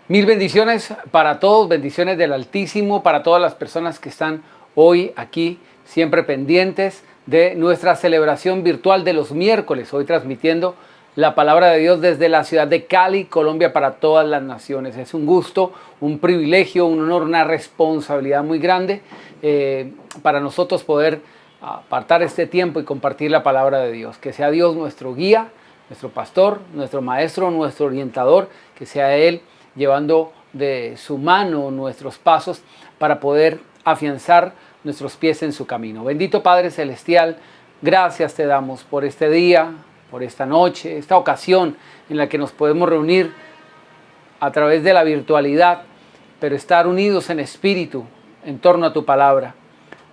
Mil bendiciones para todos, bendiciones del Altísimo, para todas las personas que están hoy aquí, siempre pendientes de nuestra celebración virtual de los miércoles, hoy transmitiendo la palabra de Dios desde la ciudad de Cali, Colombia, para todas las naciones. Es un gusto, un privilegio, un honor, una responsabilidad muy grande para nosotros poder apartar este tiempo y compartir la palabra de Dios. Que sea Dios nuestro guía, nuestro pastor, nuestro maestro, nuestro orientador, que sea Él llevando de su mano nuestros pasos para poder afianzar nuestros pies en su camino. Bendito Padre Celestial, gracias te damos por este día, por esta noche, esta ocasión en la que nos podemos reunir a través de la virtualidad, pero estar unidos en espíritu en torno a tu palabra.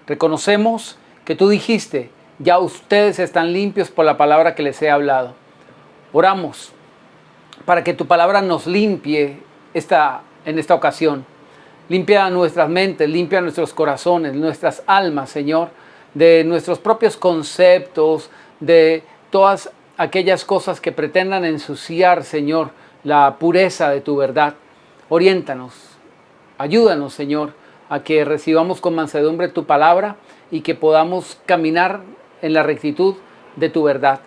Reconocemos que tú dijiste, ya ustedes están limpios por la palabra que les he hablado. Oramos para que tu palabra nos limpie en esta ocasión. Limpia nuestras mentes, limpia nuestros corazones, nuestras almas, Señor, de nuestros propios conceptos, de todas aquellas cosas que pretendan ensuciar, Señor, la pureza de tu verdad. Oriéntanos, ayúdanos, Señor, a que recibamos con mansedumbre tu palabra y que podamos caminar en la rectitud de tu verdad.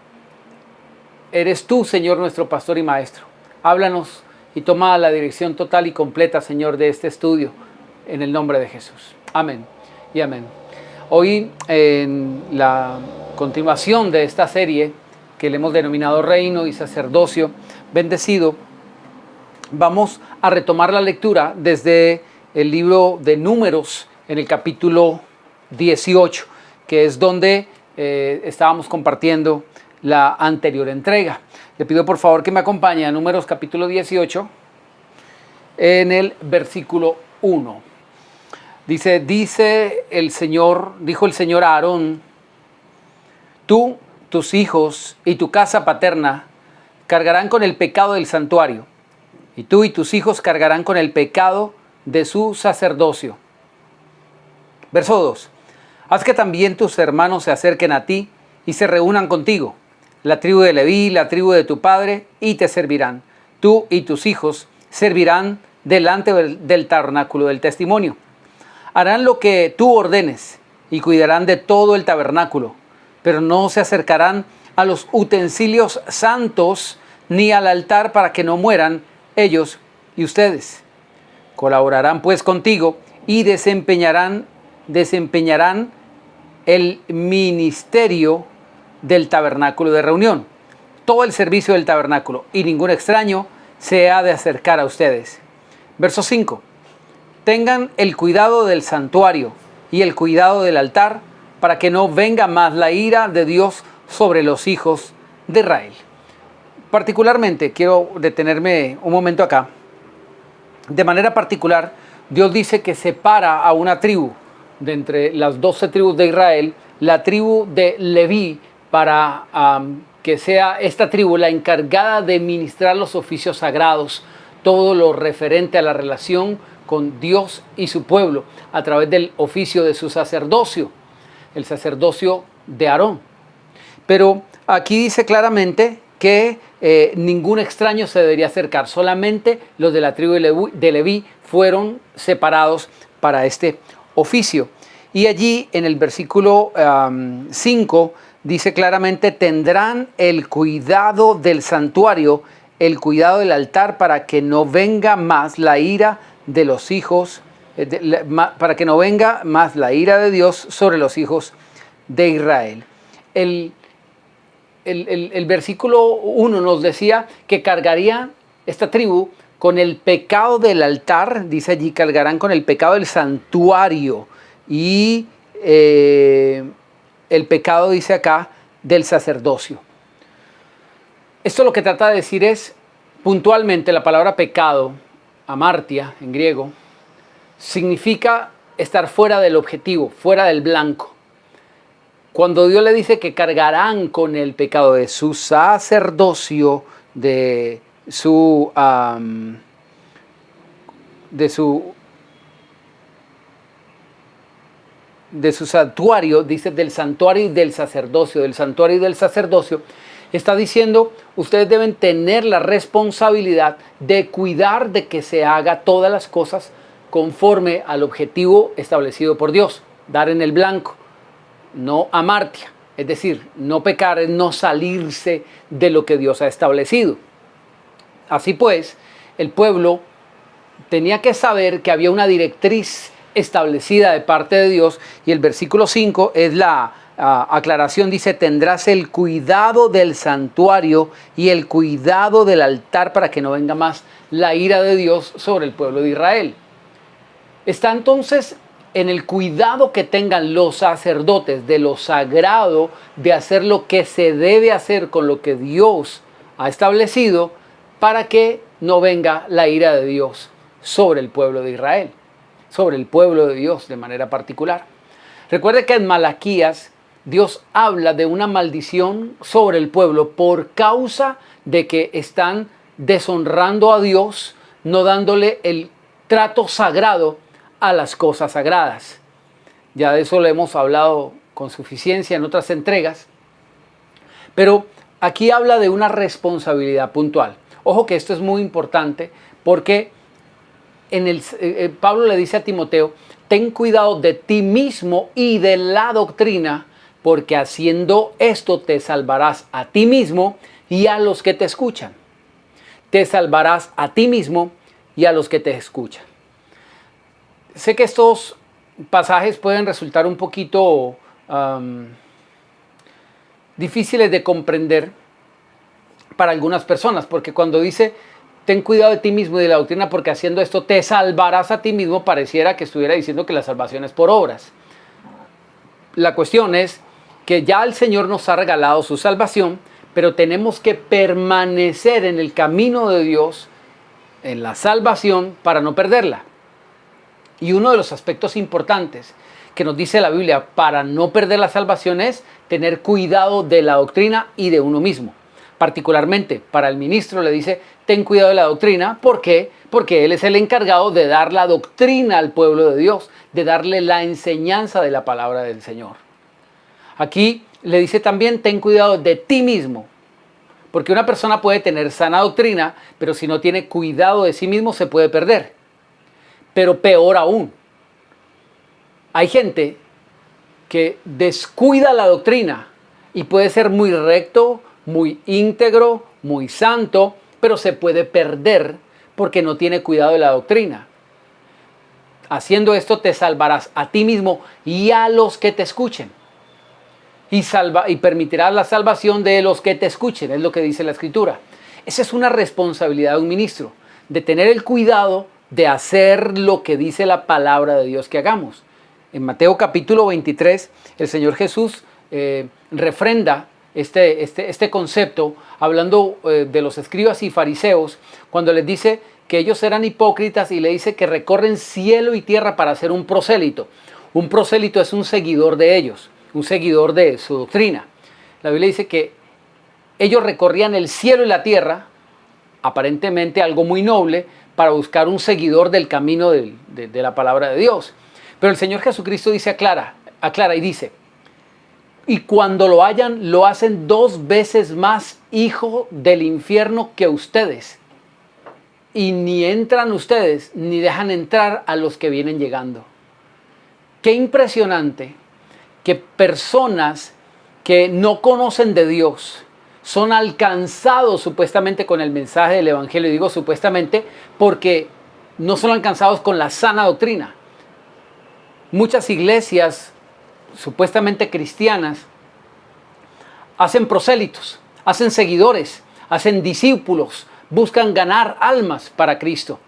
Eres tú, Señor, nuestro pastor y maestro. Háblanos y toma la dirección total y completa, Señor, de este estudio, en el nombre de Jesús. Amén y amén. Hoy, en la continuación de esta serie que le hemos denominado Reino y Sacerdocio Bendecido, vamos a retomar la lectura desde el libro de Números, en el capítulo 18, que es donde estábamos compartiendo la anterior entrega. Le pido por favor que me acompañe a Números capítulo 18 en el versículo 1. Dijo el Señor a Aarón: tú, tus hijos y tu casa paterna cargarán con el pecado del santuario, y tú y tus hijos cargarán con el pecado de su sacerdocio. Verso 2. Haz que también tus hermanos se acerquen a ti y se reúnan contigo, la tribu de Leví, la tribu de tu padre, y te servirán. Tú y tus hijos servirán delante del tabernáculo del testimonio. Harán lo que tú ordenes y cuidarán de todo el tabernáculo, pero no se acercarán a los utensilios santos ni al altar para que no mueran ellos y ustedes. Colaborarán pues contigo y desempeñarán el ministerio del tabernáculo de reunión, todo el servicio del tabernáculo, y ningún extraño se ha de acercar a ustedes. Verso 5. Tengan el cuidado del santuario y el cuidado del altar, para que no venga más la ira de Dios sobre los hijos de Israel. Particularmente, quiero detenerme un momento acá. De manera particular, Dios dice que separa a una tribu de entre las 12 tribus de Israel, la tribu de Leví, para que sea esta tribu la encargada de ministrar los oficios sagrados, todo lo referente a la relación con Dios y su pueblo, a través del oficio de su sacerdocio, el sacerdocio de Aarón. Pero aquí dice claramente que ningún extraño se debería acercar, solamente los de la tribu de Leví fueron separados para este oficio. Y allí en el versículo 5 dice claramente: tendrán el cuidado del santuario, el cuidado del altar, para que no venga más la ira de los hijos, para que no venga más la ira de Dios sobre los hijos de Israel. El versículo 1 nos decía que cargaría esta tribu con el pecado del altar, dice allí, cargarán con el pecado del santuario, y el pecado, dice acá, del sacerdocio. Esto lo que trata de decir es, puntualmente, la palabra pecado, amartia en griego, significa estar fuera del objetivo, fuera del blanco. Cuando Dios le dice que cargarán con el pecado de su sacerdocio, de su santuario, dice del santuario y del sacerdocio, Está diciendo, ustedes deben tener la responsabilidad de cuidar de que se haga todas las cosas conforme al objetivo establecido por Dios. Dar en el blanco, no amartia. Es decir, no pecar es no salirse de lo que Dios ha establecido. Así pues, el pueblo tenía que saber que había una directriz establecida de parte de Dios, y el versículo 5 es la aclaración, dice: tendrás el cuidado del santuario y el cuidado del altar para que no venga más la ira de Dios sobre el pueblo de Israel. Está entonces en el cuidado que tengan los sacerdotes de lo sagrado, de hacer lo que se debe hacer con lo que Dios ha establecido, para que no venga la ira de Dios sobre el pueblo de Israel, sobre el pueblo de Dios de manera particular. Recuerde que en Malaquías Dios habla de una maldición sobre el pueblo por causa de que están deshonrando a Dios, no dándole el trato sagrado a las cosas sagradas. Ya de eso lo hemos hablado con suficiencia en otras entregas, pero aquí habla de una responsabilidad puntual. Ojo que esto es muy importante, porque Pablo le dice a Timoteo: ten cuidado de ti mismo y de la doctrina, porque haciendo esto te salvarás a ti mismo y a los que te escuchan. Te salvarás a ti mismo y a los que te escuchan. Sé que estos pasajes pueden resultar un poquito difíciles de comprender para algunas personas, porque cuando dice ten cuidado de ti mismo y de la doctrina, porque haciendo esto te salvarás a ti mismo, pareciera que estuviera diciendo que la salvación es por obras. La cuestión es que ya el Señor nos ha regalado su salvación, pero tenemos que permanecer en el camino de Dios, en la salvación, para no perderla. Y uno de los aspectos importantes que nos dice la Biblia para no perder la salvación es tener cuidado de la doctrina y de uno mismo. Particularmente para el ministro le dice: ten cuidado de la doctrina. ¿Por qué? Porque él es el encargado de dar la doctrina al pueblo de Dios, de darle la enseñanza de la palabra del Señor. Aquí le dice también: ten cuidado de ti mismo, porque una persona puede tener sana doctrina, pero si no tiene cuidado de sí mismo se puede perder. Pero peor aún, hay gente que descuida la doctrina y puede ser muy recto, muy íntegro, muy santo, pero se puede perder porque no tiene cuidado de la doctrina. Haciendo esto te salvarás a ti mismo y a los que te escuchen. Y permitirás la salvación de los que te escuchen, es lo que dice la Escritura. Esa es una responsabilidad de un ministro, de tener el cuidado de hacer lo que dice la palabra de Dios que hagamos. En Mateo capítulo 23, el Señor Jesús refrenda este concepto, hablando de los escribas y fariseos, cuando les dice que ellos eran hipócritas, y le dice que recorren cielo y tierra para hacer un prosélito. Un prosélito es un seguidor de ellos, un seguidor de su doctrina. La Biblia dice que ellos recorrían el cielo y la tierra, aparentemente algo muy noble, para buscar un seguidor del camino de la palabra de Dios. Pero el Señor Jesucristo aclara y dice: y cuando lo hayan, lo hacen 2 veces más hijo del infierno que ustedes. Y ni entran ustedes, ni dejan entrar a los que vienen llegando. Qué impresionante que personas que no conocen de Dios son alcanzados supuestamente con el mensaje del Evangelio. Digo supuestamente porque no son alcanzados con la sana doctrina. Muchas iglesias supuestamente cristianas hacen prosélitos, hacen seguidores, hacen discípulos, buscan ganar almas para Cristo.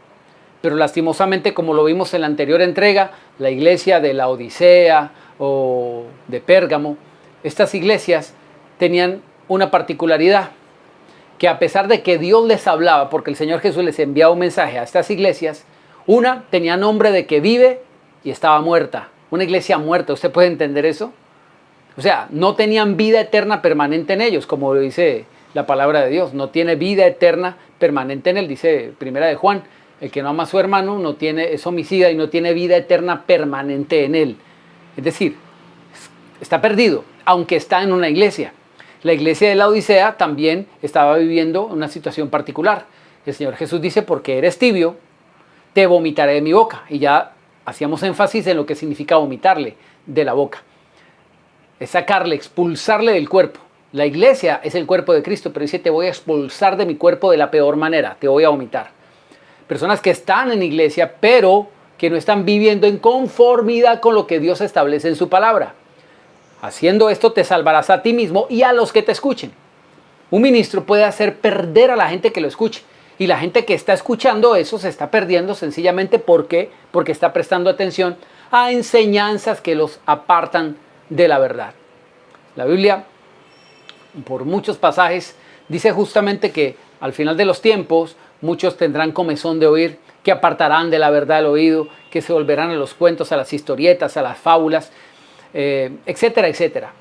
Pero lastimosamente, como lo vimos en la anterior entrega, la iglesia de la Odisea o de Pérgamo, estas iglesias tenían una particularidad, que a pesar de que Dios les hablaba, porque el Señor Jesús les enviaba un mensaje a estas iglesias, una tenía nombre de que vive y estaba muerta. Una iglesia muerta, ¿usted puede entender eso? O sea, no tenían vida eterna permanente en ellos, como lo dice la palabra de Dios. No tiene vida eterna permanente en él, dice Primera de Juan. El que no ama a su hermano es homicida y no tiene vida eterna permanente en él. Es decir, está perdido, aunque está en una iglesia. La iglesia de la Odisea también estaba viviendo una situación particular. El Señor Jesús dice, porque eres tibio, te vomitaré de mi boca. Y ya hacíamos énfasis en lo que significa vomitarle de la boca. Es sacarle, expulsarle del cuerpo. La iglesia es el cuerpo de Cristo, pero dice, te voy a expulsar de mi cuerpo de la peor manera, te voy a vomitar. Personas que están en iglesia, pero que no están viviendo en conformidad con lo que Dios establece en su palabra. Haciendo esto te salvarás a ti mismo y a los que te escuchen. Un ministro puede hacer perder a la gente que lo escuche. Y la gente que está escuchando eso se está perdiendo sencillamente porque está prestando atención a enseñanzas que los apartan de la verdad. La Biblia, por muchos pasajes, dice justamente que al final de los tiempos muchos tendrán comezón de oír, que apartarán de la verdad el oído, que se volverán a los cuentos, a las historietas, a las fábulas, etcétera, etcétera.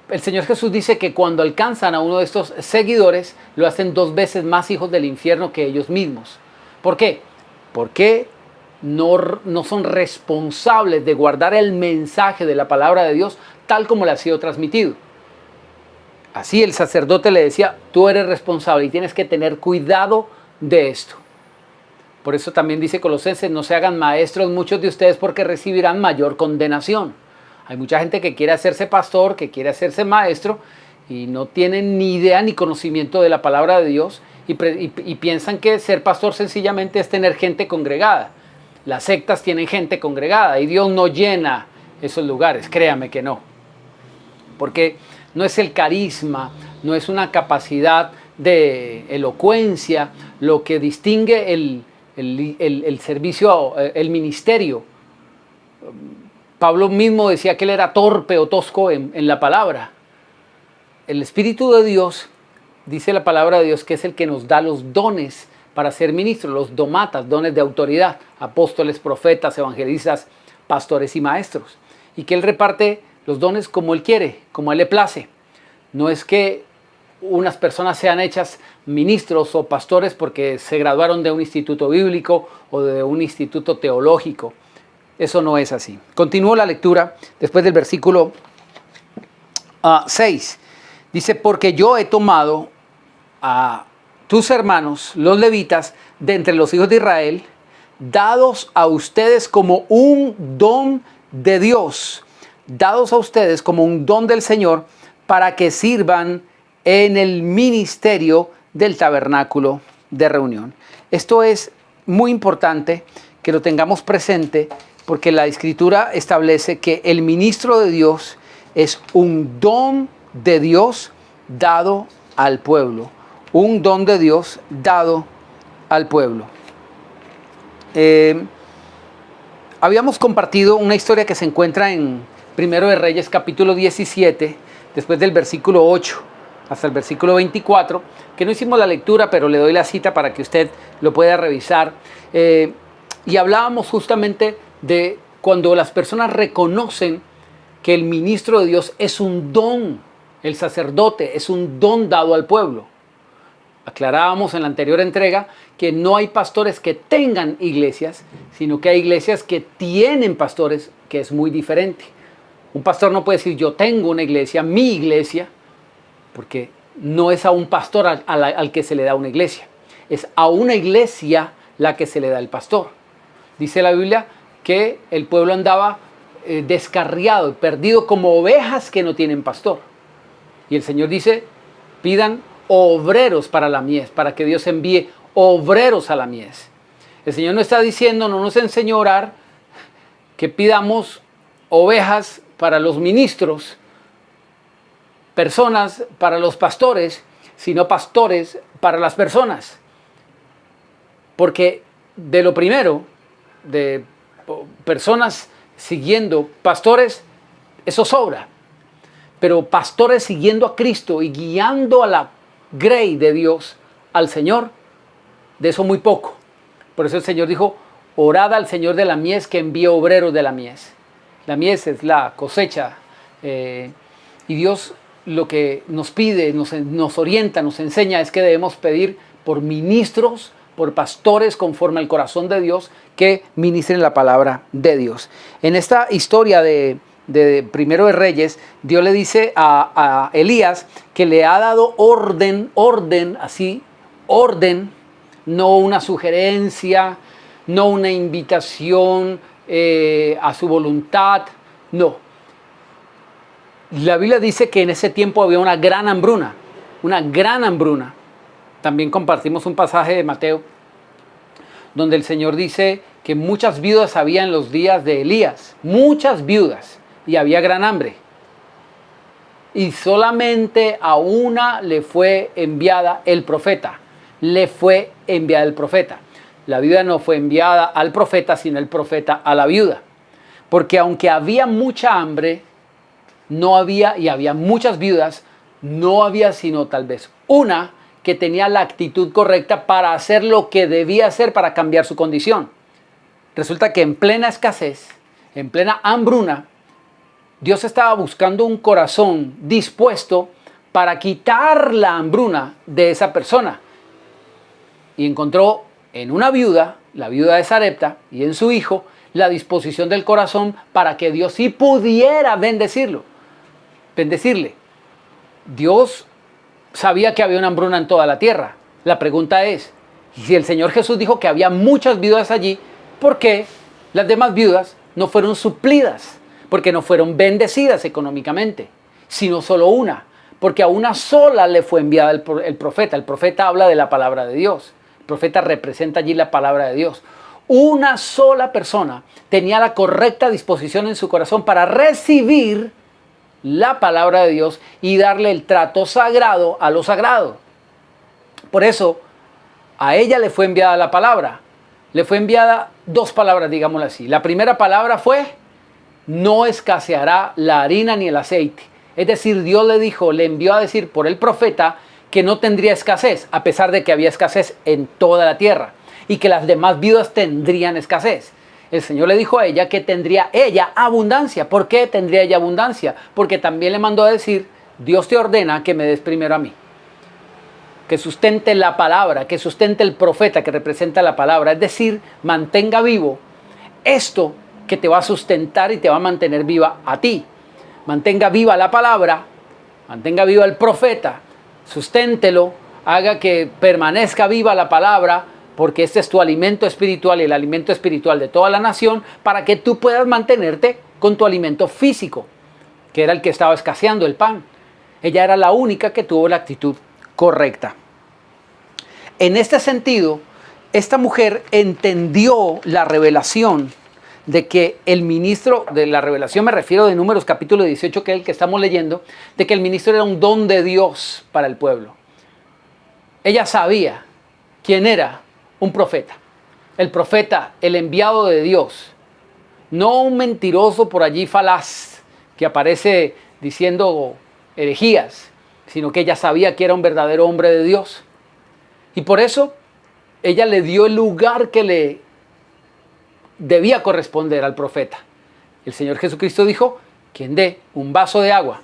El Señor Jesús dice que cuando alcanzan a uno de estos seguidores, lo hacen 2 veces más hijos del infierno que ellos mismos. ¿Por qué? Porque no son responsables de guardar el mensaje de la palabra de Dios tal como le ha sido transmitido. Así el sacerdote le decía, tú eres responsable y tienes que tener cuidado de esto. Por eso también dice Colosenses, no se hagan maestros muchos de ustedes porque recibirán mayor condenación. Hay mucha gente que quiere hacerse pastor, que quiere hacerse maestro y no tienen ni idea ni conocimiento de la palabra de Dios y piensan que ser pastor sencillamente es tener gente congregada. Las sectas tienen gente congregada y Dios no llena esos lugares, créame que no. Porque no es el carisma, no es una capacidad de elocuencia lo que distingue el servicio, el ministerio. Pablo mismo decía que él era torpe o tosco en la palabra. El Espíritu de Dios, dice la palabra de Dios, que es el que nos da los dones para ser ministros, los domatas, dones de autoridad, apóstoles, profetas, evangelistas, pastores y maestros. Y que él reparte los dones como él quiere, como a él le place. No es que unas personas sean hechas ministros o pastores porque se graduaron de un instituto bíblico o de un instituto teológico. Eso no es así. Continúo la lectura después del versículo 6. Dice, porque yo he tomado a tus hermanos, los levitas, de entre los hijos de Israel, dados a ustedes como un don de Dios, dados a ustedes como un don del Señor, para que sirvan en el ministerio del tabernáculo de reunión. Esto es muy importante que lo tengamos presente, porque la Escritura establece que el ministro de Dios es un don de Dios dado al pueblo. Un don de Dios dado al pueblo. Habíamos compartido una historia que se encuentra en Primero de Reyes, capítulo 17, después del versículo 8 hasta el versículo 24, que no hicimos la lectura, pero le doy la cita para que usted lo pueda revisar. Y hablábamos justamente de cuando las personas reconocen que el ministro de Dios es un don, el sacerdote es un don dado al pueblo. Aclarábamos en la anterior entrega que no hay pastores que tengan iglesias, sino que hay iglesias que tienen pastores, que es muy diferente. Un pastor no puede decir yo tengo una iglesia, mi iglesia, porque no es a un pastor al que se le da una iglesia, es a una iglesia la que se le da el pastor. Dice la Biblia que el pueblo andaba descarriado, perdido como ovejas que no tienen pastor. Y el Señor dice, pidan obreros para la mies, para que Dios envíe obreros a la mies. El Señor no está diciendo, no nos enseñó a orar, que pidamos ovejas para los ministros, personas para los pastores, sino pastores para las personas. Porque de lo primero, de personas siguiendo pastores, eso sobra. Pero pastores siguiendo a Cristo y guiando a la grey de Dios, al Señor, de eso muy poco. Por eso el Señor dijo, orad al Señor de la mies que envíe obreros de la mies. La mies es la cosecha. Y Dios lo que nos pide, nos orienta, nos enseña es que debemos pedir por ministros, por pastores conforme al corazón de Dios que ministren la palabra de Dios. En esta historia de de Primero de Reyes, Dios le dice a Elías que le ha dado orden, no una sugerencia, no una invitación a su voluntad, no. La Biblia dice que en ese tiempo había una gran hambruna. También compartimos un pasaje de Mateo donde el Señor dice que muchas viudas había en los días de Elías, muchas viudas, y había gran hambre. Y solamente a una le fue enviada el profeta. La viuda no fue enviada al profeta, sino el profeta a la viuda. Porque aunque había mucha hambre, había muchas viudas, no había sino tal vez una que tenía la actitud correcta para hacer lo que debía hacer para cambiar su condición. Resulta que en plena escasez, en plena hambruna, Dios estaba buscando un corazón dispuesto para quitar la hambruna de esa persona. Y encontró en una viuda, la viuda de Sarepta, y en su hijo, la disposición del corazón para que Dios sí pudiera bendecirle. Dios sabía que había una hambruna en toda la tierra. La pregunta es, si el Señor Jesús dijo que había muchas viudas allí, ¿por qué las demás viudas no fueron suplidas? Porque no fueron bendecidas económicamente, sino solo una. Porque a una sola le fue enviada el profeta. El profeta habla de la palabra de Dios. El profeta representa allí la palabra de Dios. Una sola persona tenía la correcta disposición en su corazón para recibir la palabra de Dios y darle el trato sagrado a lo sagrado. Por eso, a ella le fue enviada la palabra. Le fue enviada 2 palabras, digámoslo así. La primera palabra fue: no escaseará la harina ni el aceite. Es decir, Dios le envió a decir por el profeta que no tendría escasez, a pesar de que había escasez en toda la tierra y que las demás viudas tendrían escasez. El Señor le dijo a ella que tendría ella abundancia. ¿Por qué tendría ella abundancia? Porque también le mandó a decir: Dios te ordena que me des primero a mí. Que sustente la palabra, que sustente el profeta que representa la palabra. Es decir, mantenga vivo esto que te va a sustentar y te va a mantener viva a ti. Mantenga viva la palabra, mantenga viva el profeta, susténtelo, haga que permanezca viva la palabra, porque este es tu alimento espiritual y el alimento espiritual de toda la nación, para que tú puedas mantenerte con tu alimento físico, que era el que estaba escaseando, el pan. Ella era la única que tuvo la actitud correcta. En este sentido, esta mujer entendió la revelación de que el ministro, de la revelación me refiero de Números capítulo 18, que es el que estamos leyendo, de que el ministro era un don de Dios para el pueblo. Ella sabía quién era un profeta. El profeta, el enviado de Dios. No un mentiroso por allí falaz que aparece diciendo herejías, sino que ella sabía que era un verdadero hombre de Dios. Y por eso ella le dio el lugar que le debía corresponder al profeta. El Señor Jesucristo dijo: quien dé un vaso de agua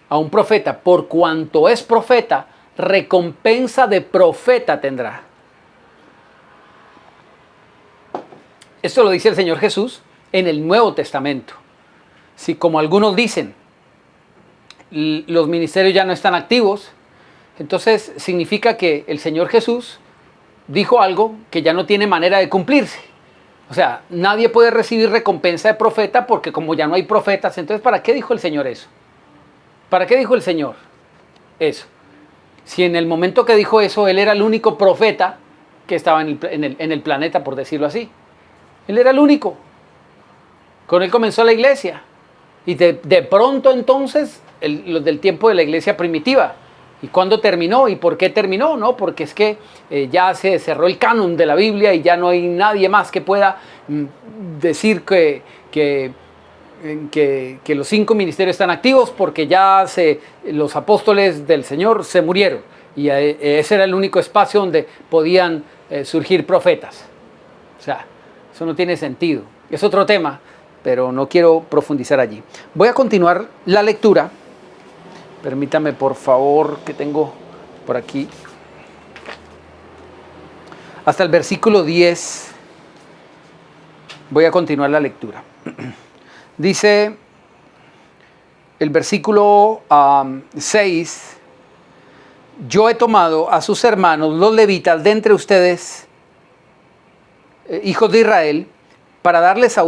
a un profeta, por cuanto es profeta, recompensa de profeta tendrá. Esto lo dice el Señor Jesús en el Nuevo Testamento. Si, como algunos dicen, los ministerios ya no están activos, entonces significa que el Señor Jesús dijo algo que ya no tiene manera de cumplirse. O sea, nadie puede recibir recompensa de profeta porque como ya no hay profetas, entonces ¿para qué dijo el Señor eso? ¿Para qué dijo el Señor eso? Si en el momento que dijo eso, Él era el único profeta que estaba en el planeta, por decirlo así. Él era el único. Con Él comenzó la iglesia. Y de pronto entonces, los del tiempo de la iglesia primitiva. ¿Y cuándo terminó? ¿Y por qué terminó? No, porque es que ya se cerró el canon de la Biblia y ya no hay nadie más que pueda decir que los 5 ministerios están activos, porque ya los apóstoles del Señor se murieron. Y ese era el único espacio donde podían surgir profetas. O sea, eso no tiene sentido. Es otro tema, pero no quiero profundizar allí. Voy a continuar la lectura. Permítame, por favor, que tengo por aquí hasta el versículo 10. Voy a continuar la lectura. Dice el versículo 6, yo he tomado a sus hermanos, los levitas, de entre ustedes, hijos de Israel, para darlos a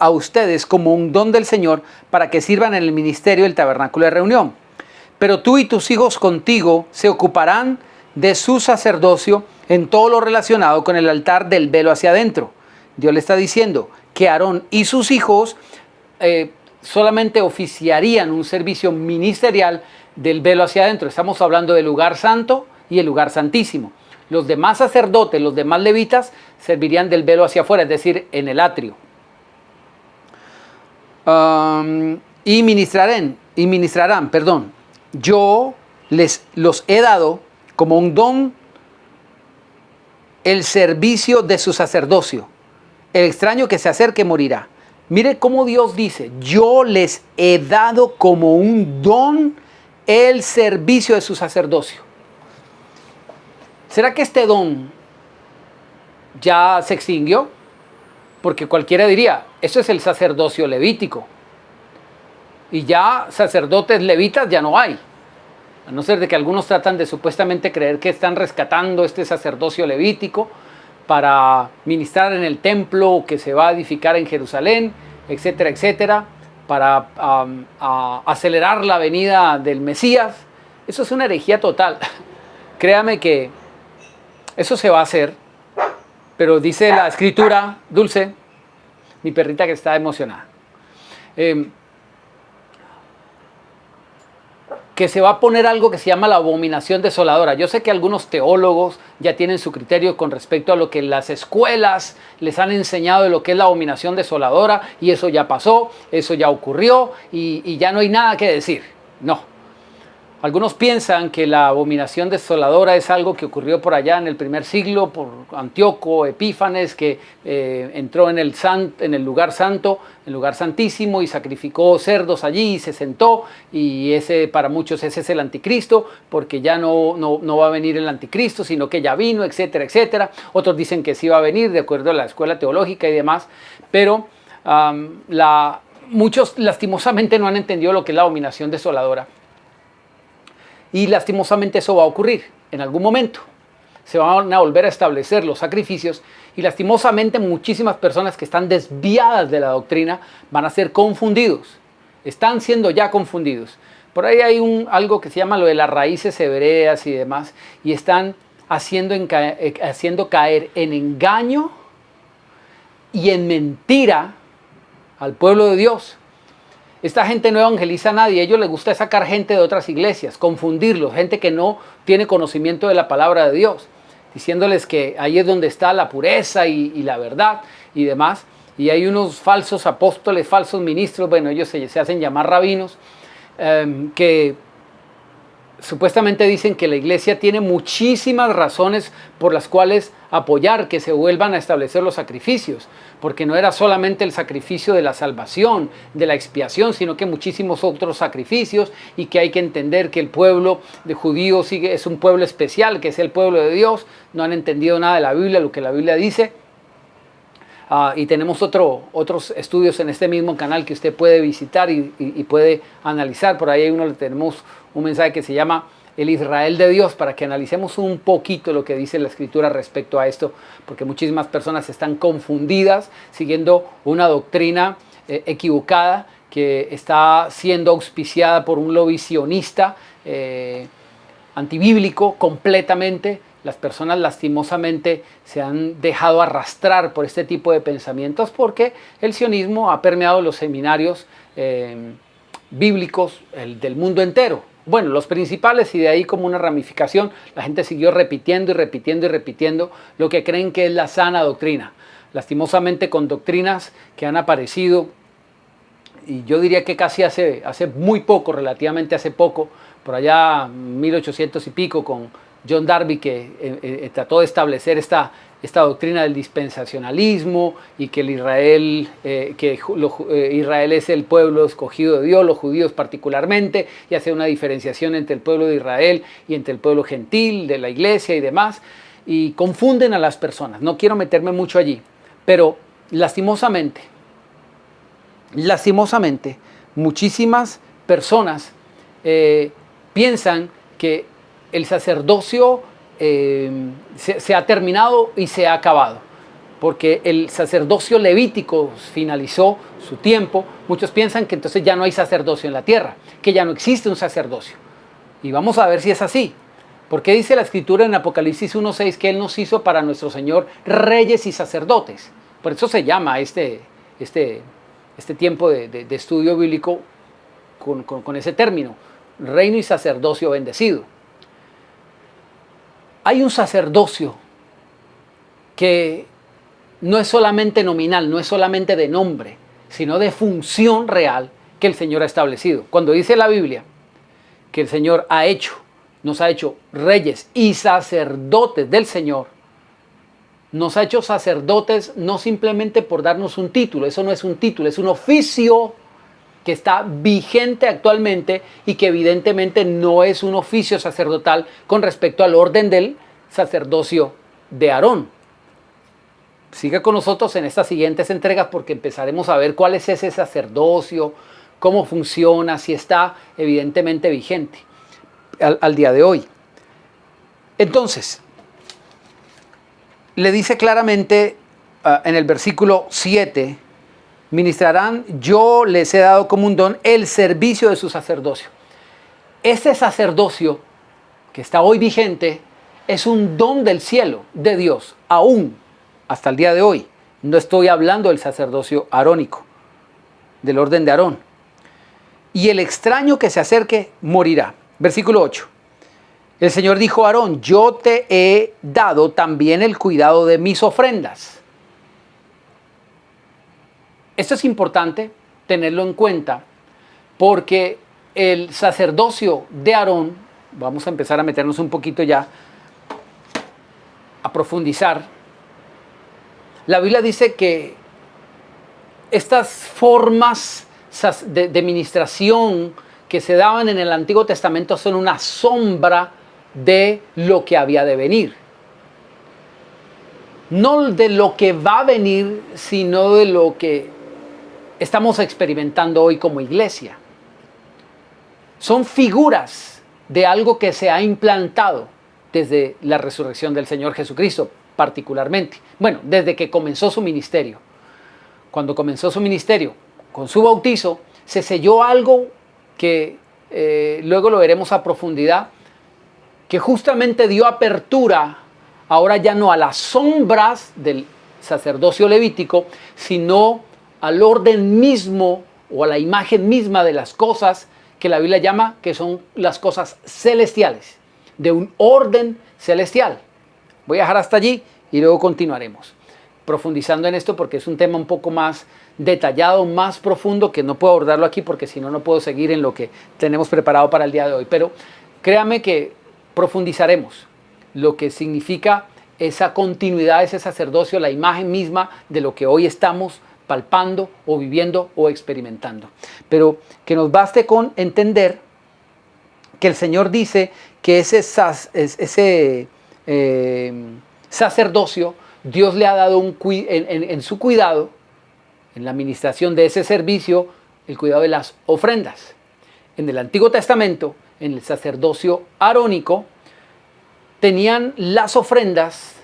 ustedes como un don del Señor, para que sirvan en el ministerio del tabernáculo de reunión. Pero tú y tus hijos contigo se ocuparán de su sacerdocio en todo lo relacionado con el altar del velo hacia adentro. Dios le está diciendo que Aarón y sus hijos solamente oficiarían un servicio ministerial del velo hacia adentro. Estamos hablando del lugar santo y el lugar santísimo. Los demás sacerdotes, los demás levitas, servirían del velo hacia afuera, es decir, en el atrio. Y ministrarán, yo los he dado como un don el servicio de su sacerdocio. El extraño que se acerque morirá. Mire cómo Dios dice, yo les he dado como un don el servicio de su sacerdocio. ¿Será que este don ya se extinguió? Porque cualquiera diría, eso es el sacerdocio levítico. Y ya sacerdotes levitas ya no hay. A no ser de que algunos tratan de supuestamente creer que están rescatando este sacerdocio levítico para ministrar en el templo que se va a edificar en Jerusalén, etcétera, etcétera, para acelerar la venida del Mesías. Eso es una herejía total. Créame que eso se va a hacer, pero dice la Escritura, Dulce, mi perrita que está emocionada, que se va a poner algo que se llama la abominación desoladora. Yo sé que algunos teólogos ya tienen su criterio con respecto a lo que las escuelas les han enseñado de lo que es la abominación desoladora, y eso ya pasó, eso ya ocurrió, y ya no hay nada que decir. No. Algunos piensan que la abominación desoladora es algo que ocurrió por allá en el primer siglo por Antíoco Epífanes, que entró en el lugar santo, el lugar santísimo, y sacrificó cerdos allí y se sentó, y ese para muchos ese es el anticristo, porque ya no va a venir el anticristo, sino que ya vino, etcétera, etcétera. Otros dicen que sí va a venir de acuerdo a la escuela teológica y demás, pero muchos lastimosamente no han entendido lo que es la abominación desoladora. Y lastimosamente eso va a ocurrir en algún momento. Se van a volver a establecer los sacrificios, y lastimosamente muchísimas personas que están desviadas de la doctrina van a ser confundidos. Están siendo ya confundidos. Por ahí hay algo que se llama lo de las raíces hebreas y demás, y están haciendo caer en engaño y en mentira al pueblo de Dios. Esta gente no evangeliza a nadie, a ellos les gusta sacar gente de otras iglesias, confundirlos, gente que no tiene conocimiento de la palabra de Dios, diciéndoles que ahí es donde está la pureza y la verdad y demás. Y hay unos falsos apóstoles, falsos ministros, bueno, ellos se hacen llamar rabinos, que supuestamente dicen que la iglesia tiene muchísimas razones por las cuales apoyar que se vuelvan a establecer los sacrificios, porque no era solamente el sacrificio de la salvación, de la expiación, sino que muchísimos otros sacrificios, y que hay que entender que el pueblo de judíos es un pueblo especial, que es el pueblo de Dios. No han entendido nada de la Biblia, lo que la Biblia dice. Y tenemos otros estudios en este mismo canal que usted puede visitar y puede analizar. Por ahí tenemos un mensaje que se llama El Israel de Dios, para que analicemos un poquito lo que dice la Escritura respecto a esto, porque muchísimas personas están confundidas siguiendo una doctrina equivocada que está siendo auspiciada por un lobby sionista antibíblico completamente. Las personas lastimosamente se han dejado arrastrar por este tipo de pensamientos, porque el sionismo ha permeado los seminarios bíblicos del mundo entero. Bueno, los principales, y de ahí como una ramificación, la gente siguió repitiendo y repitiendo y repitiendo lo que creen que es la sana doctrina. Lastimosamente con doctrinas que han aparecido, y yo diría que casi hace muy poco, relativamente hace poco, por allá 1800 y pico, con John Darby, que trató de establecer esta doctrina del dispensacionalismo, y que Israel es el pueblo escogido de Dios, los judíos particularmente, y hace una diferenciación entre el pueblo de Israel y entre el pueblo gentil de la iglesia y demás, y confunden a las personas. No quiero meterme mucho allí, pero lastimosamente, muchísimas personas piensan que el sacerdocio se ha terminado y se ha acabado, porque el sacerdocio levítico finalizó su tiempo. Muchos piensan que entonces ya no hay sacerdocio en la tierra, que ya no existe un sacerdocio. Y vamos a ver si es así. Porque dice la Escritura en Apocalipsis 1:6 que Él nos hizo para nuestro Señor reyes y sacerdotes. Por eso se llama este tiempo de estudio bíblico con ese término, reino y sacerdocio bendecido. Hay un sacerdocio que no es solamente nominal, no es solamente de nombre, sino de función real que el Señor ha establecido. Cuando dice la Biblia que el Señor nos ha hecho reyes y sacerdotes del Señor, nos ha hecho sacerdotes no simplemente por darnos un título, eso no es un título, es un oficio que está vigente actualmente y que evidentemente no es un oficio sacerdotal con respecto al orden del sacerdocio de Aarón. Siga con nosotros en estas siguientes entregas porque empezaremos a ver cuál es ese sacerdocio, cómo funciona, si está evidentemente vigente al día de hoy. Entonces, le dice claramente en el versículo 7, ministrarán, yo les he dado como un don el servicio de su sacerdocio. Este sacerdocio que está hoy vigente es un don del cielo, de Dios, aún hasta el día de hoy. No estoy hablando del sacerdocio arónico, del orden de Aarón. Y el extraño que se acerque morirá. Versículo 8. El Señor dijo a Aarón, yo te he dado también el cuidado de mis ofrendas. Esto es importante tenerlo en cuenta porque el sacerdocio de Aarón, vamos a empezar a meternos un poquito ya, a profundizar. La Biblia dice que estas formas de ministración que se daban en el Antiguo Testamento son una sombra de lo que había de venir. No de lo que va a venir, sino de lo que estamos experimentando hoy como iglesia. Son figuras de algo que se ha implantado desde la resurrección del Señor Jesucristo, particularmente. Bueno, desde que comenzó su ministerio. Cuando comenzó su ministerio, con su bautizo, se selló algo que luego lo veremos a profundidad, que justamente dio apertura ahora ya no a las sombras del sacerdocio levítico, sino al orden mismo o a la imagen misma de las cosas que la Biblia llama que son las cosas celestiales, de un orden celestial. Voy a dejar hasta allí y luego continuaremos profundizando en esto porque es un tema un poco más detallado, más profundo, que no puedo abordarlo aquí porque si no, no puedo seguir en lo que tenemos preparado para el día de hoy. Pero créame que profundizaremos lo que significa esa continuidad de ese sacerdocio, la imagen misma de lo que hoy estamos palpando o viviendo o experimentando. Pero que nos baste con entender que el Señor dice que ese sacerdocio Dios le ha dado en su cuidado, en la administración de ese servicio, el cuidado de las ofrendas. En el Antiguo Testamento, en el sacerdocio arónico, tenían las ofrendas,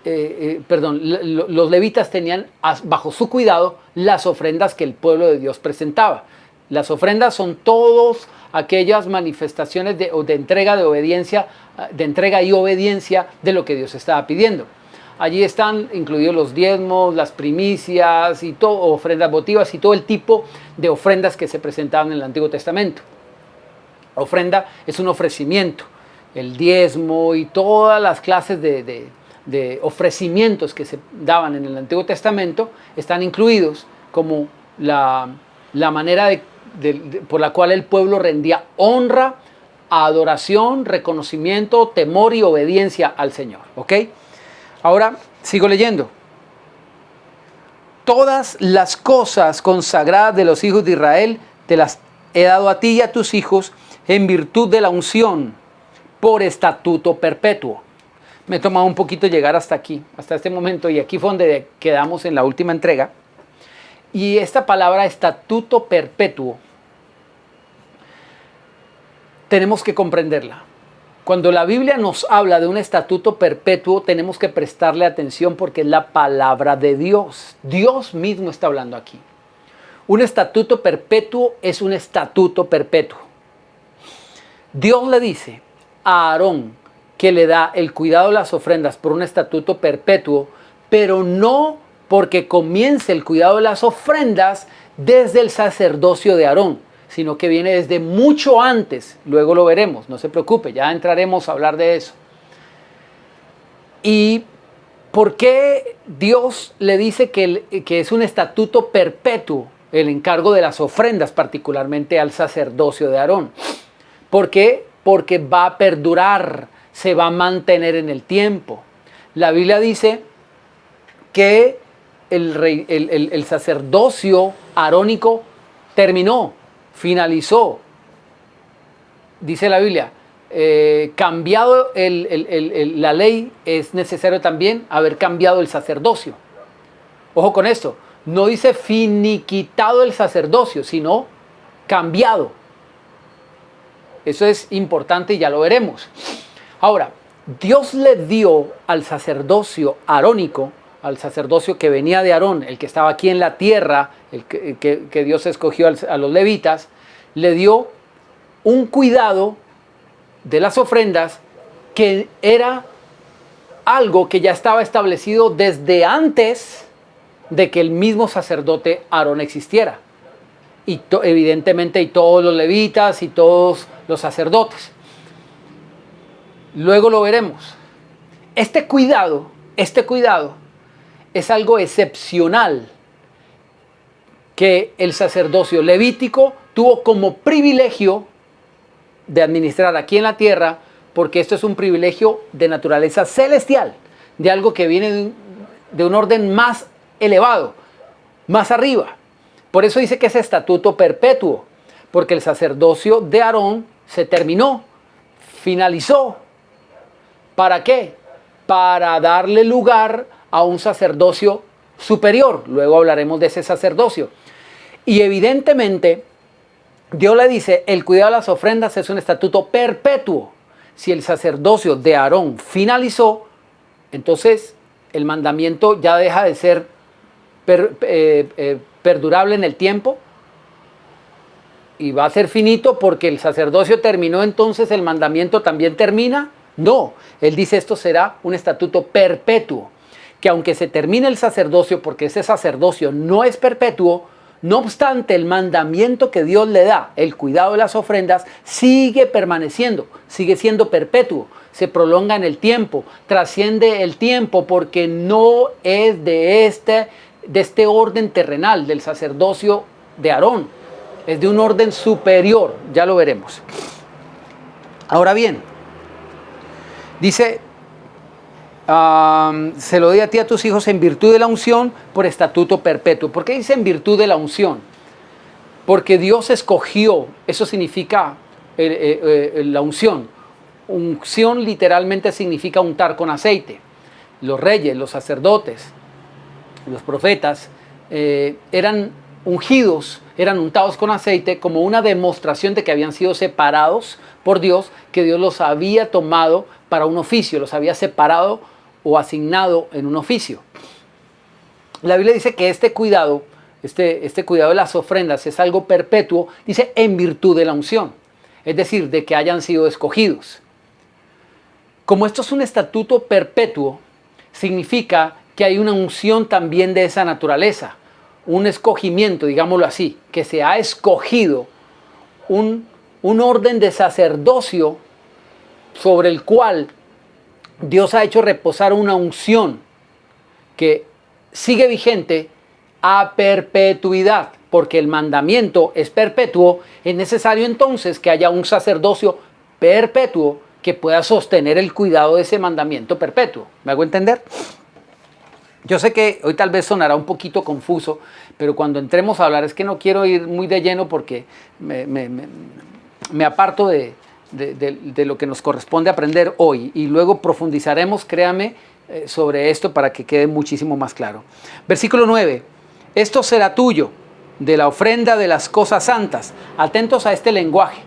los levitas tenían bajo su cuidado las ofrendas que el pueblo de Dios presentaba. Las ofrendas son todas aquellas manifestaciones de entrega, de obediencia, de entrega y obediencia de lo que Dios estaba pidiendo. Allí están incluidos los diezmos, las primicias y ofrendas votivas y todo el tipo de ofrendas que se presentaban en el Antiguo Testamento. Ofrenda es un ofrecimiento. El diezmo y todas las clases de ofrecimientos que se daban en el Antiguo Testamento están incluidos como la manera por la cual el pueblo rendía honra, adoración, reconocimiento, temor y obediencia al Señor. ¿Ok? Ahora sigo leyendo. Todas las cosas consagradas de los hijos de Israel te las he dado a ti y a tus hijos en virtud de la unción por estatuto perpetuo. Me he tomado un poquito llegar hasta aquí, hasta este momento, y aquí fue donde quedamos en la última entrega. Y esta palabra estatuto perpetuo tenemos que comprenderla. Cuando la Biblia nos habla de un estatuto perpetuo, tenemos que prestarle atención porque es la palabra de Dios. Dios mismo está hablando aquí. Un estatuto perpetuo es un estatuto perpetuo. Dios le dice a Aarón que le da el cuidado de las ofrendas por un estatuto perpetuo, pero no porque comience el cuidado de las ofrendas desde el sacerdocio de Aarón, sino que viene desde mucho antes. Luego lo veremos, no se preocupe, ya entraremos a hablar de eso. ¿Y por qué Dios le dice que es un estatuto perpetuo el encargo de las ofrendas, particularmente al sacerdocio de Aarón? ¿Por qué? Porque va a perdurar, se va a mantener en el tiempo. La Biblia dice que el sacerdocio arónico terminó, finalizó. Dice la Biblia, cambiado la ley, es necesario también haber cambiado el sacerdocio. Ojo con esto, no dice finiquitado el sacerdocio, sino cambiado. Eso es importante y ya lo veremos. Ahora, Dios le dio al sacerdocio arónico, al sacerdocio que venía de Aarón, el que estaba aquí en la tierra, el que Dios escogió a los levitas, le dio un cuidado de las ofrendas que era algo que ya estaba establecido desde antes de que el mismo sacerdote Aarón existiera. Y evidentemente y todos los levitas y todos los sacerdotes. Luego lo veremos. Este cuidado es algo excepcional que el sacerdocio levítico tuvo como privilegio de administrar aquí en la tierra, porque esto es un privilegio de naturaleza celestial, de algo que viene de un orden más elevado, más arriba. Por eso dice que es estatuto perpetuo, porque el sacerdocio de Aarón se terminó, finalizó. ¿Para qué? Para darle lugar a un sacerdocio superior. Luego hablaremos de ese sacerdocio. Y evidentemente, Dios le dice, el cuidado de las ofrendas es un estatuto perpetuo. Si el sacerdocio de Aarón finalizó, entonces el mandamiento ya deja de ser perdurable en el tiempo y va a ser finito porque el sacerdocio terminó, entonces el mandamiento también termina. No, él dice esto será un estatuto perpetuo, que aunque se termine el sacerdocio, porque ese sacerdocio no es perpetuo, no obstante el mandamiento que Dios le da, el cuidado de las ofrendas, sigue permaneciendo, sigue siendo perpetuo, se prolonga en el tiempo, trasciende el tiempo porque no es de este orden terrenal del sacerdocio de Aarón, es de un orden superior, ya lo veremos. Ahora bien, dice, se lo doy a ti a tus hijos en virtud de la unción por estatuto perpetuo. ¿Por qué dice en virtud de la unción? Porque Dios escogió, eso significa la unción. Unción literalmente significa untar con aceite. Los reyes, los sacerdotes, los profetas eran ungidos, eran untados con aceite como una demostración de que habían sido separados por Dios, que Dios los había tomado para un oficio, los había separado o asignado en un oficio. La Biblia dice que este cuidado de las ofrendas es algo perpetuo, dice en virtud de la unción, es decir, de que hayan sido escogidos. Como esto es un estatuto perpetuo, significa que hay una unción también de esa naturaleza, un escogimiento, digámoslo así, que se ha escogido un orden de sacerdocio sobre el cual Dios ha hecho reposar una unción que sigue vigente a perpetuidad, porque el mandamiento es perpetuo. Es necesario entonces que haya un sacerdocio perpetuo que pueda sostener el cuidado de ese mandamiento perpetuo. ¿Me hago entender? Yo sé que hoy tal vez sonará un poquito confuso, pero cuando entremos a hablar, es que no quiero ir muy de lleno porque me aparto de lo que nos corresponde aprender hoy, y luego profundizaremos, créame, sobre esto para que quede muchísimo más claro. Versículo 9, esto será tuyo de la ofrenda de las cosas santas. Atentos a este lenguaje.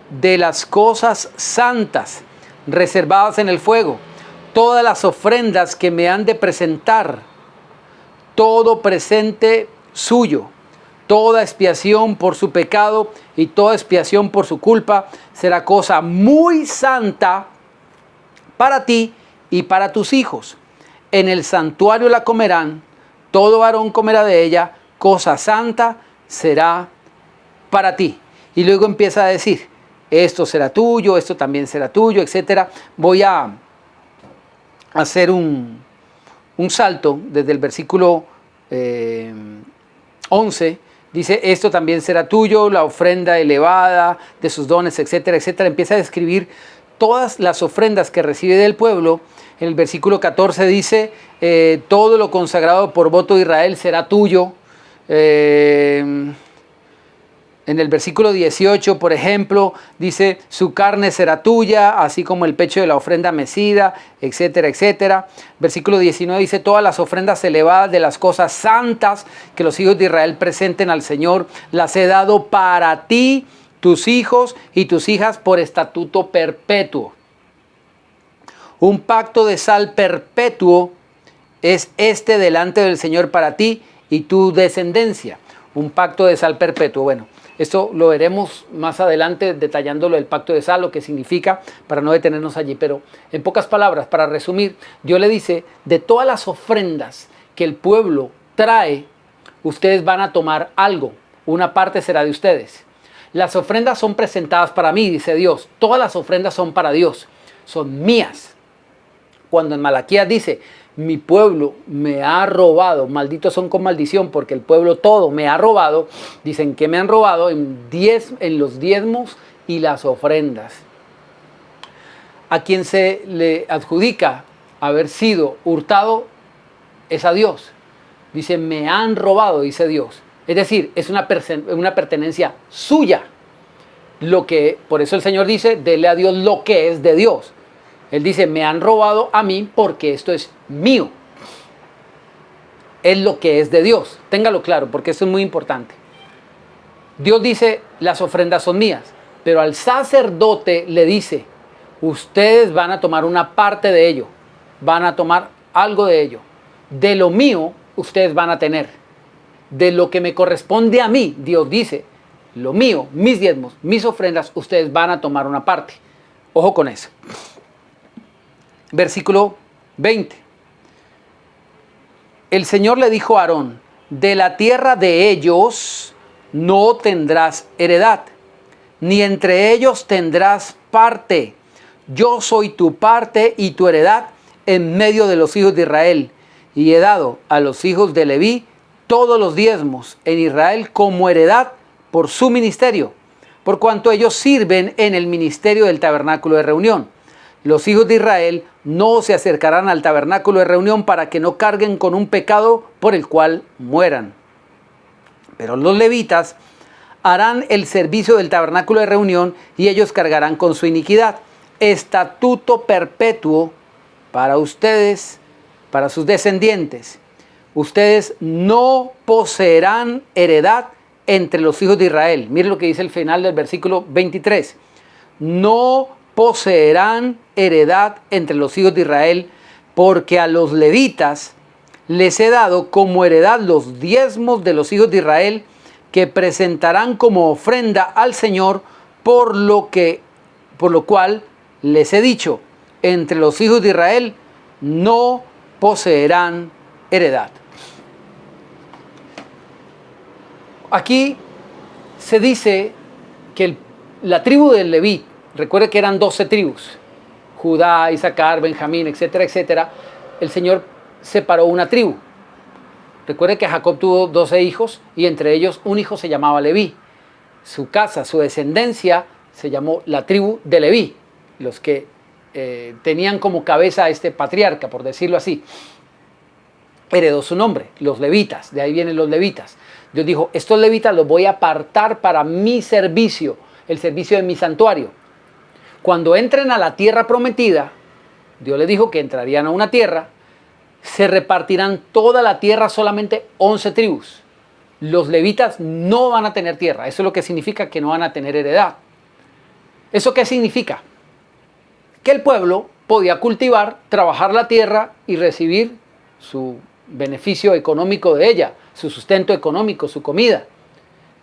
de las cosas santas reservadas en el fuego, todas las ofrendas que me han de presentar, todo presente suyo, toda expiación por su pecado y toda expiación por su culpa será cosa muy santa para ti y para tus hijos. En el santuario la comerán, todo varón comerá de ella, cosa santa será para ti. Y luego empieza a decir, esto será tuyo, esto también será tuyo, etc. Voy a hacer un salto desde el versículo 11. Dice, esto también será tuyo, la ofrenda elevada de sus dones, etcétera, etcétera. Empieza a describir todas las ofrendas que recibe del pueblo. En el versículo 14 dice, todo lo consagrado por voto de Israel será tuyo. En el versículo 18, por ejemplo, dice, su carne será tuya, así como el pecho de la ofrenda mecida, etcétera, etcétera. Versículo 19 dice, todas las ofrendas elevadas de las cosas santas que los hijos de Israel presenten al Señor, las he dado para ti, tus hijos y tus hijas por estatuto perpetuo. Un pacto de sal perpetuo es este delante del Señor para ti y tu descendencia. Un pacto de sal perpetuo. Bueno, esto lo veremos más adelante detallándolo el pacto de sal, lo que significa, para no detenernos allí. Pero en pocas palabras, para resumir, Dios le dice, de todas las ofrendas que el pueblo trae, ustedes van a tomar algo. Una parte será de ustedes. Las ofrendas son presentadas para mí, dice Dios. Todas las ofrendas son para Dios. Son mías. Cuando en Malaquías dice, mi pueblo me ha robado, malditos son con maldición, porque el pueblo todo me ha robado. Dicen que me han robado en los diezmos y las ofrendas. A quien se le adjudica haber sido hurtado es a Dios. Dice, me han robado, dice Dios. Es decir, es una pertenencia suya. Por eso el Señor dice, dele a Dios lo que es de Dios. Él dice, me han robado a mí porque esto es mío. Es lo que es de Dios. Téngalo claro, porque esto es muy importante. Dios dice, las ofrendas son mías. Pero al sacerdote le dice, ustedes van a tomar una parte de ello. Van a tomar algo de ello. De lo mío, ustedes van a tener. De lo que me corresponde a mí, Dios dice, lo mío, mis diezmos, mis ofrendas, ustedes van a tomar una parte. Ojo con eso. Versículo 20. El Señor le dijo a Aarón, de la tierra de ellos no tendrás heredad, ni entre ellos tendrás parte. Yo soy tu parte y tu heredad en medio de los hijos de Israel, y he dado a los hijos de Leví todos los diezmos en Israel como heredad por su ministerio, por cuanto ellos sirven en el ministerio del tabernáculo de reunión. Los hijos de Israel no se acercarán al tabernáculo de reunión para que no carguen con un pecado por el cual mueran. Pero los levitas harán el servicio del tabernáculo de reunión y ellos cargarán con su iniquidad. Estatuto perpetuo para ustedes, para sus descendientes. Ustedes no poseerán heredad entre los hijos de Israel. Miren lo que dice el final del versículo 23. No poseerán heredad entre los hijos de Israel, porque a los levitas les he dado como heredad los diezmos de los hijos de Israel, que presentarán como ofrenda al Señor, por lo cual les he dicho, entre los hijos de Israel no poseerán heredad. Aquí se dice que la tribu de Leví, recuerde que eran 12 tribus, Judá, Isaacar, Benjamín, etcétera, etcétera. El Señor separó una tribu. Recuerde que Jacob tuvo 12 hijos y entre ellos un hijo se llamaba Leví. Su casa, su descendencia se llamó la tribu de Leví, los que tenían como cabeza a este patriarca, por decirlo así. Heredó su nombre, los levitas, de ahí vienen los levitas. Dios dijo, estos levitas los voy a apartar para mi servicio, el servicio de mi santuario. Cuando entren a la tierra prometida, Dios les dijo que entrarían a una tierra, se repartirán toda la tierra solamente 11 tribus. Los levitas no van a tener tierra, eso es lo que significa que no van a tener heredad. ¿Eso qué significa? Que el pueblo podía cultivar, trabajar la tierra y recibir su beneficio económico de ella, su sustento económico, su comida.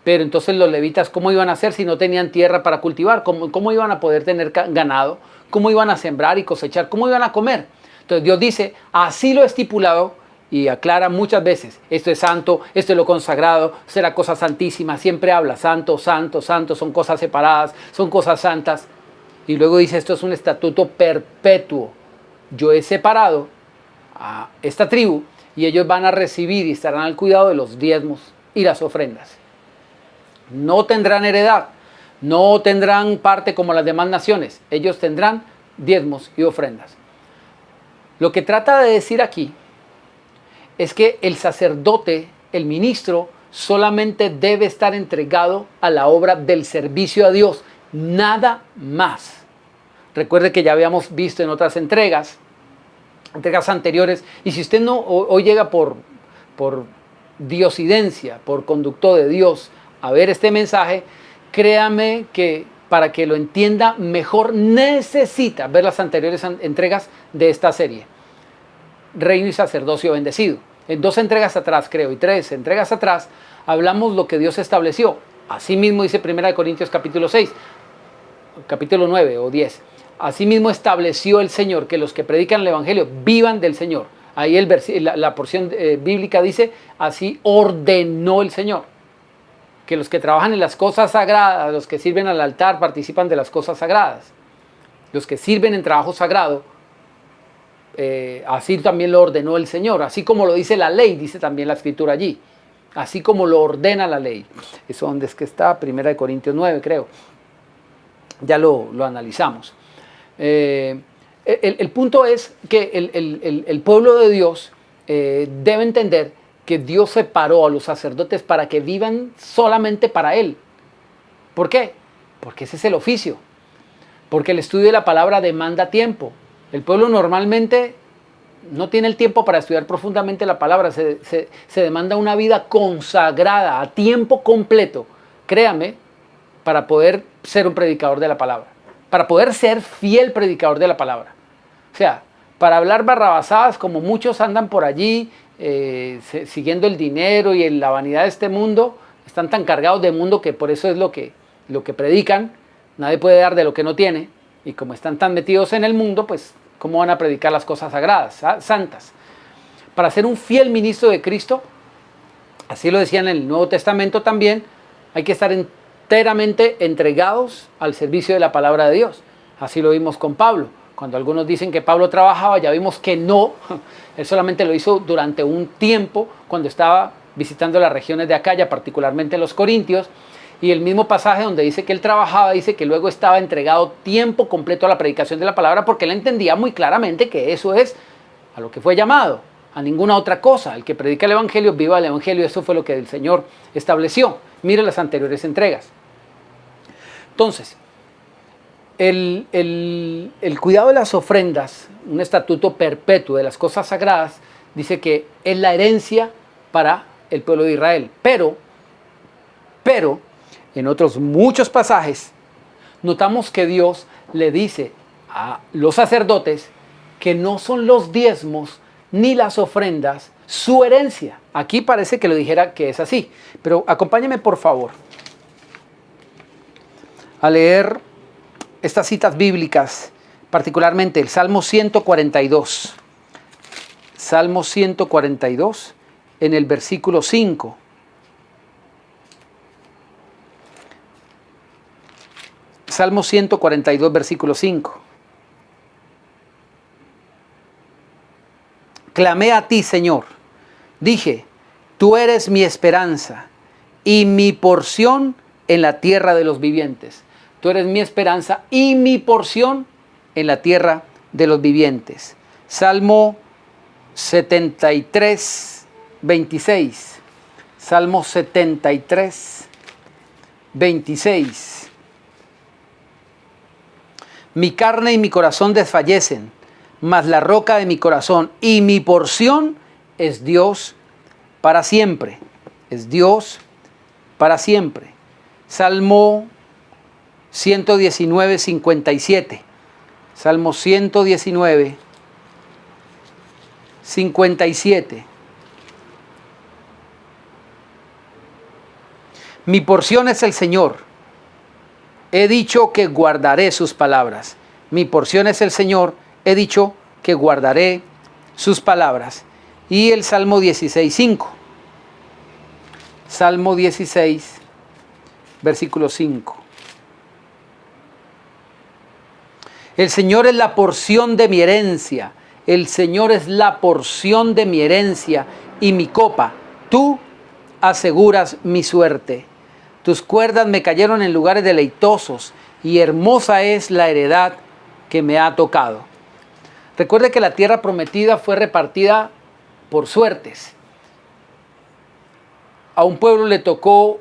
Pero entonces los levitas, ¿cómo iban a hacer si no tenían tierra para cultivar? ¿Cómo iban a poder tener ganado? ¿Cómo iban a sembrar y cosechar? ¿Cómo iban a comer? Entonces Dios dice, así lo he estipulado, y aclara muchas veces, esto es santo, esto es lo consagrado, será cosa santísima, siempre habla santo, santo, santo, son cosas separadas, son cosas santas. Y luego dice, esto es un estatuto perpetuo. Yo he separado a esta tribu y ellos van a recibir y estarán al cuidado de los diezmos y las ofrendas. No tendrán heredad, no tendrán parte como las demás naciones, ellos tendrán diezmos y ofrendas. Lo que trata de decir aquí es que el sacerdote, el ministro, solamente debe estar entregado a la obra del servicio a Dios, nada más. Recuerde que ya habíamos visto en otras entregas anteriores, y si usted no hoy llega por diosidencia, por conducto de Dios, a ver este mensaje, créame que para que lo entienda mejor necesita ver las anteriores entregas de esta serie. Reino y sacerdocio bendecido. En 2 entregas atrás, creo, y 3 entregas atrás, hablamos lo que Dios estableció. Así mismo dice 1 Corintios capítulo 6, capítulo 9 o 10. Así mismo estableció el Señor que los que predican el Evangelio vivan del Señor. Ahí la porción bíblica dice, así ordenó el Señor. Que los que trabajan en las cosas sagradas, los que sirven al altar, participan de las cosas sagradas. Los que sirven en trabajo sagrado, así también lo ordenó el Señor, así como lo dice la ley, dice también la escritura allí, así como lo ordena la ley. Eso donde es que está, 1 Corintios 9 creo, ya lo analizamos. El punto es que el pueblo de Dios debe entender que Dios separó a los sacerdotes para que vivan solamente para Él. ¿Por qué? Porque ese es el oficio, porque el estudio de la palabra demanda tiempo. El pueblo normalmente no tiene el tiempo para estudiar profundamente la palabra, se demanda una vida consagrada a tiempo completo, créame, para poder ser un predicador de la palabra, para poder ser fiel predicador de la palabra. O sea, para hablar barrabasadas como muchos andan por allí, siguiendo el dinero y la vanidad de este mundo, están tan cargados de mundo que por eso es lo que predican. Nadie puede dar de lo que no tiene, y como están tan metidos en el mundo, pues ¿cómo van a predicar las cosas sagradas, santas? Para ser un fiel ministro de Cristo, así lo decía en el Nuevo Testamento también, hay que estar enteramente entregados al servicio de la palabra de Dios. Así lo vimos con Pablo. Cuando algunos dicen que Pablo trabajaba, ya vimos que no. Él solamente lo hizo durante un tiempo, cuando estaba visitando las regiones de Acaya, particularmente los Corintios. Y el mismo pasaje donde dice que él trabajaba, dice que luego estaba entregado tiempo completo a la predicación de la palabra, porque él entendía muy claramente que eso es a lo que fue llamado, a ninguna otra cosa. El que predica el Evangelio, viva el Evangelio. Eso fue lo que el Señor estableció. Mire las anteriores entregas. Entonces, el cuidado de las ofrendas, un estatuto perpetuo de las cosas sagradas, dice que es la herencia para el pueblo de Israel. Pero, en otros muchos pasajes, notamos que Dios le dice a los sacerdotes que no son los diezmos ni las ofrendas su herencia. Aquí parece que lo dijera que es así, pero acompáñeme por favor a leer estas citas bíblicas, particularmente el Salmo 142. Salmo 142, en el versículo 5. Salmo 142, versículo 5. Clamé a ti, Señor. Dije, tú eres mi esperanza y mi porción en la tierra de los vivientes. Tú eres mi esperanza y mi porción en la tierra de los vivientes. Salmo 73, 26. Salmo 73, 26. Mi carne y mi corazón desfallecen, mas la roca de mi corazón y mi porción es Dios para siempre. Es Dios para siempre. Salmo 119, 57. Salmo 119, 57. Mi porción es el Señor. He dicho que guardaré sus palabras. Mi porción es el Señor. He dicho que guardaré sus palabras. Y el Salmo 16, 5. Salmo 16, versículo 5. El Señor es la porción de mi herencia. El Señor es la porción de mi herencia y mi copa. Tú aseguras mi suerte. Tus cuerdas me cayeron en lugares deleitosos y hermosa es la heredad que me ha tocado. Recuerde que la tierra prometida fue repartida por suertes. A un pueblo le tocó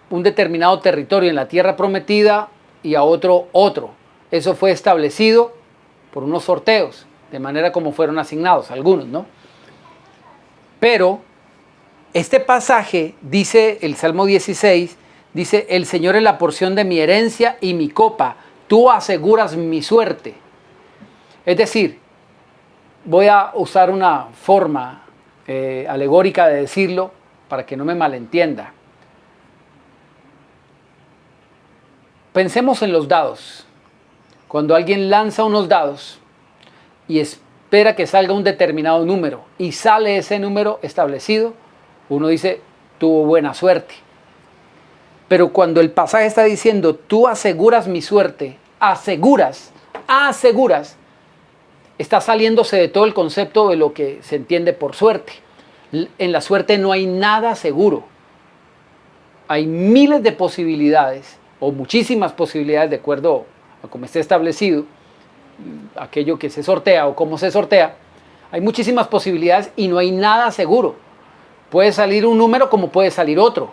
un determinado territorio en la tierra prometida y a otro otro. Eso fue establecido por unos sorteos, de manera como fueron asignados algunos, ¿no? Pero este pasaje, dice el Salmo 16, dice, el Señor es la porción de mi herencia y mi copa, tú aseguras mi suerte. Es decir, voy a usar una forma alegórica de decirlo para que no me malentienda. Pensemos en los dados. Cuando alguien lanza unos dados y espera que salga un determinado número y sale ese número establecido, uno dice, tuvo buena suerte. Pero cuando el pasaje está diciendo, tú aseguras mi suerte, aseguras, está saliéndose de todo el concepto de lo que se entiende por suerte. En la suerte no hay nada seguro. Hay miles de posibilidades, o muchísimas posibilidades de acuerdo a cómo esté establecido, aquello que se sortea o cómo se sortea. Hay muchísimas posibilidades y no hay nada seguro. Puede salir un número como puede salir otro.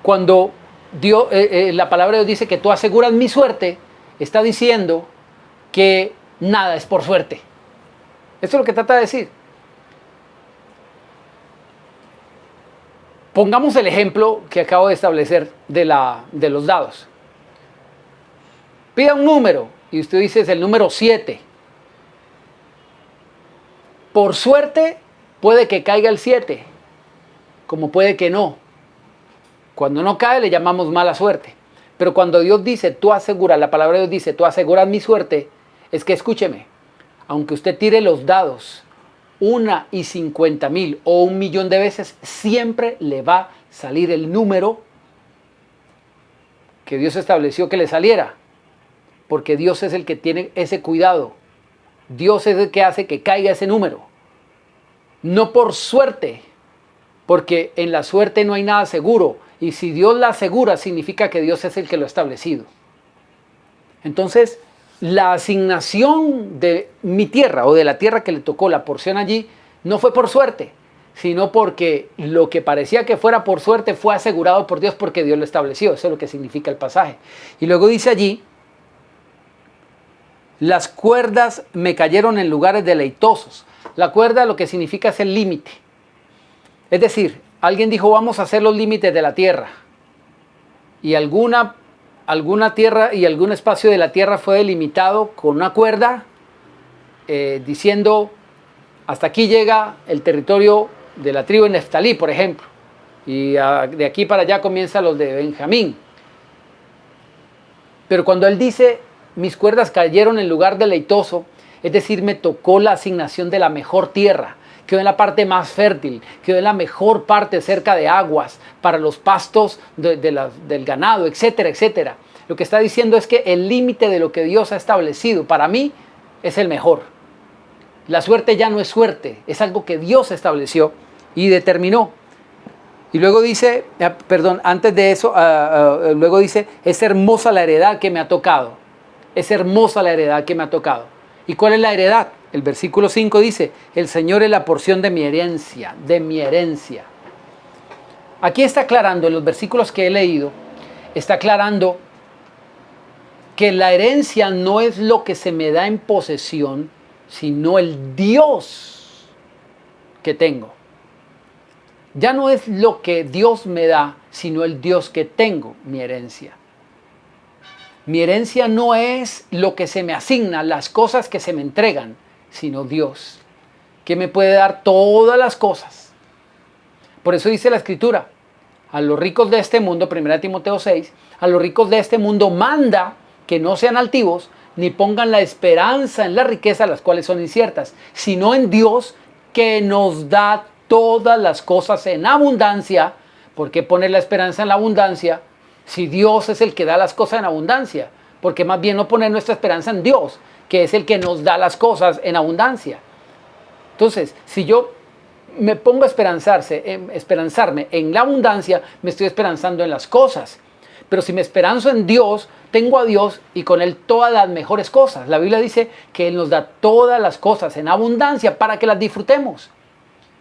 Cuando Dios, la palabra de Dios dice que tú aseguras mi suerte, está diciendo que nada es por suerte. Esto es lo que trata de decir. Pongamos el ejemplo que acabo de establecer de los dados. Pida un número y usted dice es el número 7. Por suerte puede que caiga el 7, como puede que no. Cuando no cae le llamamos mala suerte. Pero cuando Dios dice, tú aseguras, la palabra de Dios dice, tú aseguras mi suerte, es que escúcheme, aunque usted tire los dados 1,50,000 o 1,000,000 de veces, siempre le va a salir el número que Dios estableció que le saliera. Porque Dios es el que tiene ese cuidado. Dios es el que hace que caiga ese número. No por suerte, porque en la suerte no hay nada seguro. Y si Dios la asegura, significa que Dios es el que lo ha establecido. Entonces, la asignación de mi tierra o de la tierra que le tocó la porción allí, no fue por suerte, sino porque lo que parecía que fuera por suerte fue asegurado por Dios porque Dios lo estableció. Eso es lo que significa el pasaje. Y luego dice allí, las cuerdas me cayeron en lugares deleitosos. La cuerda lo que significa es el límite. Es decir, alguien dijo, vamos a hacer los límites de la tierra. Y alguna tierra y algún espacio de la tierra fue delimitado con una cuerda, diciendo, hasta aquí llega el territorio de la tribu de Neftalí, por ejemplo. Y de aquí para allá comienzan los de Benjamín. Pero cuando él dice, mis cuerdas cayeron en lugar deleitoso, es decir, me tocó la asignación de la mejor tierra, quedó en la parte más fértil, quedó en la mejor parte cerca de aguas, para los pastos del ganado, etcétera, etcétera. Lo que está diciendo es que el límite de lo que Dios ha establecido para mí es el mejor. La suerte ya no es suerte, es algo que Dios estableció y determinó. Y luego dice, antes de eso, luego dice, es hermosa la heredad que me ha tocado. Es hermosa la heredad que me ha tocado. ¿Y cuál es la heredad? El versículo 5 dice, el Señor es la porción de mi herencia, de mi herencia. Aquí está aclarando, en los versículos que he leído, está aclarando que la herencia no es lo que se me da en posesión, sino el Dios que tengo. Ya no es lo que Dios me da, sino el Dios que tengo, mi herencia. Mi herencia no es lo que se me asigna, las cosas que se me entregan, sino Dios, que me puede dar todas las cosas. Por eso dice la Escritura, a los ricos de este mundo, 1 Timoteo 6, a los ricos de este mundo manda que no sean altivos, ni pongan la esperanza en la riqueza, las cuales son inciertas, sino en Dios, que nos da todas las cosas en abundancia. ¿Por qué poner la esperanza en la abundancia si Dios es el que da las cosas en abundancia? Porque más bien no poner nuestra esperanza en Dios, que es el que nos da las cosas en abundancia. Entonces, si yo me pongo a esperanzarme en la abundancia, me estoy esperanzando en las cosas. Pero si me esperanzo en Dios, tengo a Dios y con Él todas las mejores cosas. La Biblia dice que Él nos da todas las cosas en abundancia para que las disfrutemos.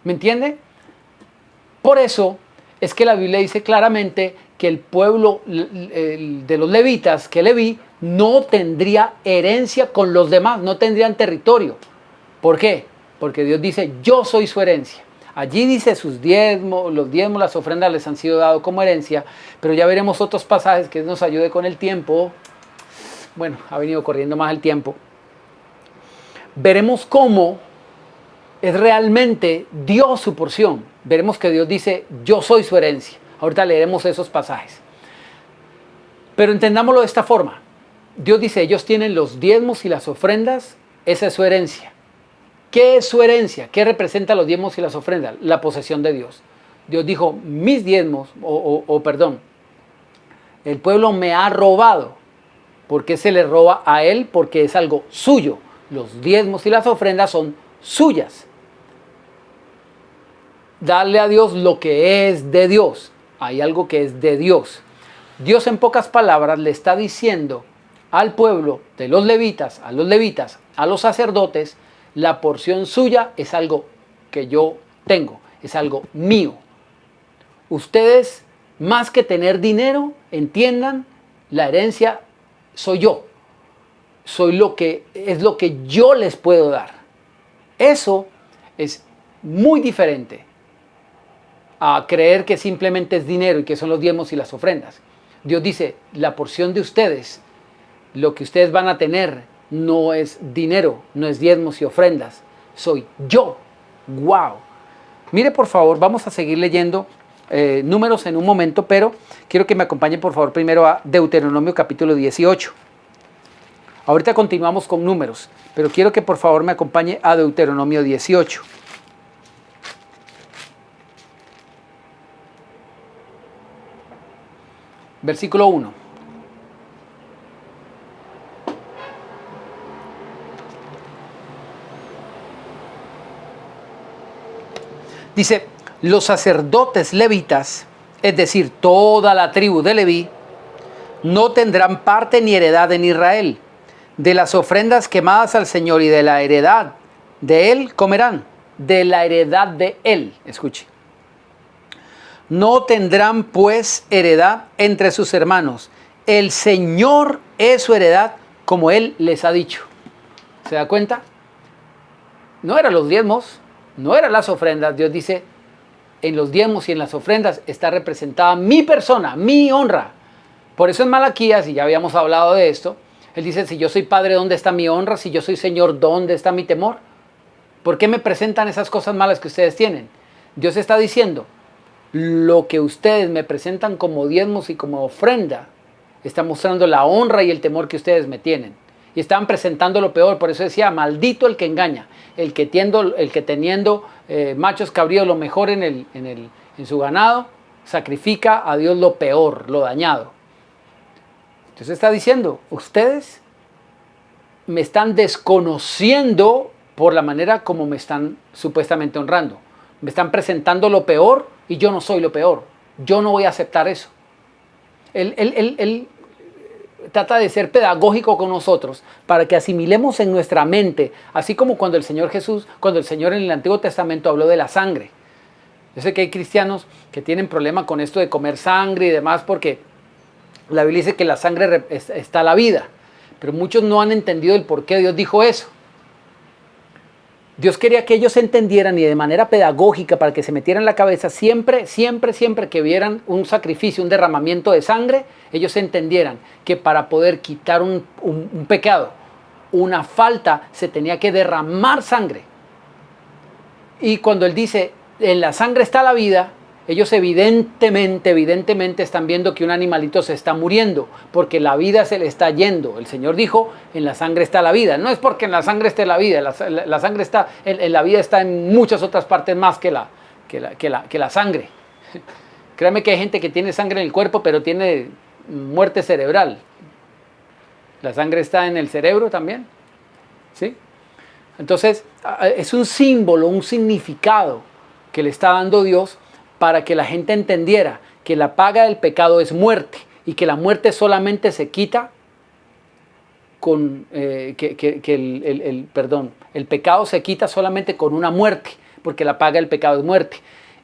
¿Me entiende? Por eso es que la Biblia dice claramente que el pueblo de los levitas, que Leví, no tendría herencia con los demás, no tendrían territorio. ¿Por qué? Porque Dios dice, yo soy su herencia. Allí dice sus diezmos, los diezmos, las ofrendas les han sido dados como herencia, pero ya veremos otros pasajes que nos ayude con el tiempo. Bueno, ha venido corriendo más el tiempo. Veremos cómo es realmente Dios su porción. Veremos que Dios dice, yo soy su herencia. Ahorita leeremos esos pasajes. Pero entendámoslo de esta forma. Dios dice, ellos tienen los diezmos y las ofrendas, esa es su herencia. ¿Qué es su herencia? ¿Qué representa los diezmos y las ofrendas? La posesión de Dios. Dios dijo, mis diezmos, el pueblo me ha robado. ¿Por qué se le roba a él? Porque es algo suyo. Los diezmos y las ofrendas son suyas. Darle a Dios lo que es de Dios. Hay algo que es de Dios. Dios, en pocas palabras, le está diciendo al pueblo de los levitas, a los sacerdotes, la porción suya es algo que yo tengo, es algo mío. Ustedes, más que tener dinero, entiendan, la herencia soy yo. Es lo que yo les puedo dar. Eso es muy diferente a creer que simplemente es dinero y que son los diezmos y las ofrendas. Dios dice, la porción de ustedes, lo que ustedes van a tener, no es dinero, no es diezmos y ofrendas, soy yo. ¡Wow! Mire, por favor, vamos a seguir leyendo números en un momento, pero quiero que me acompañe, por favor, primero a Deuteronomio capítulo 18. Ahorita continuamos con números, pero quiero que por favor me acompañe a Deuteronomio 18. Versículo 1. Dice, los sacerdotes levitas, es decir, toda la tribu de Leví, no tendrán parte ni heredad en Israel. De las ofrendas quemadas al Señor y de la heredad de Él comerán. De la heredad de Él, escuche. No tendrán pues heredad entre sus hermanos. El Señor es su heredad, como Él les ha dicho. ¿Se da cuenta? No eran los diezmos, no eran las ofrendas. Dios dice, en los diezmos y en las ofrendas está representada mi persona, mi honra. Por eso en Malaquías, y ya habíamos hablado de esto, Él dice, si yo soy padre, ¿dónde está mi honra? Si yo soy Señor, ¿dónde está mi temor? ¿Por qué me presentan esas cosas malas que ustedes tienen? Dios está diciendo, lo que ustedes me presentan como diezmos y como ofrenda, está mostrando la honra y el temor que ustedes me tienen. Y estaban presentando lo peor, por eso decía, maldito el que engaña, el que teniendo machos cabríos lo mejor en su ganado, sacrifica a Dios lo peor, lo dañado. Entonces está diciendo, ustedes me están desconociendo por la manera como me están supuestamente honrando. Me están presentando lo peor y yo no soy lo peor. Yo no voy a aceptar eso. Él trata de ser pedagógico con nosotros para que asimilemos en nuestra mente, así como cuando el Señor en el Antiguo Testamento habló de la sangre. Yo sé que hay cristianos que tienen problema con esto de comer sangre y demás porque la Biblia dice que la sangre está la vida, pero muchos no han entendido el por qué Dios dijo eso. Dios quería que ellos entendieran y de manera pedagógica para que se metieran en la cabeza siempre que vieran un sacrificio, un derramamiento de sangre, ellos entendieran que para poder quitar un pecado, una falta, se tenía que derramar sangre. Y cuando Él dice, en la sangre está la vida, ellos evidentemente están viendo que un animalito se está muriendo, porque la vida se le está yendo. El Señor dijo, en la sangre está la vida. No es porque en la sangre esté la vida, la sangre está, la vida está en muchas otras partes más que la sangre. Créame que hay gente que tiene sangre en el cuerpo, pero tiene muerte cerebral. La sangre está en el cerebro también, ¿sí? Entonces, es un símbolo, un significado que le está dando Dios para que la gente entendiera que la paga del pecado es muerte y que la muerte solamente se quita con, el pecado se quita solamente con una muerte, porque la paga del pecado es muerte.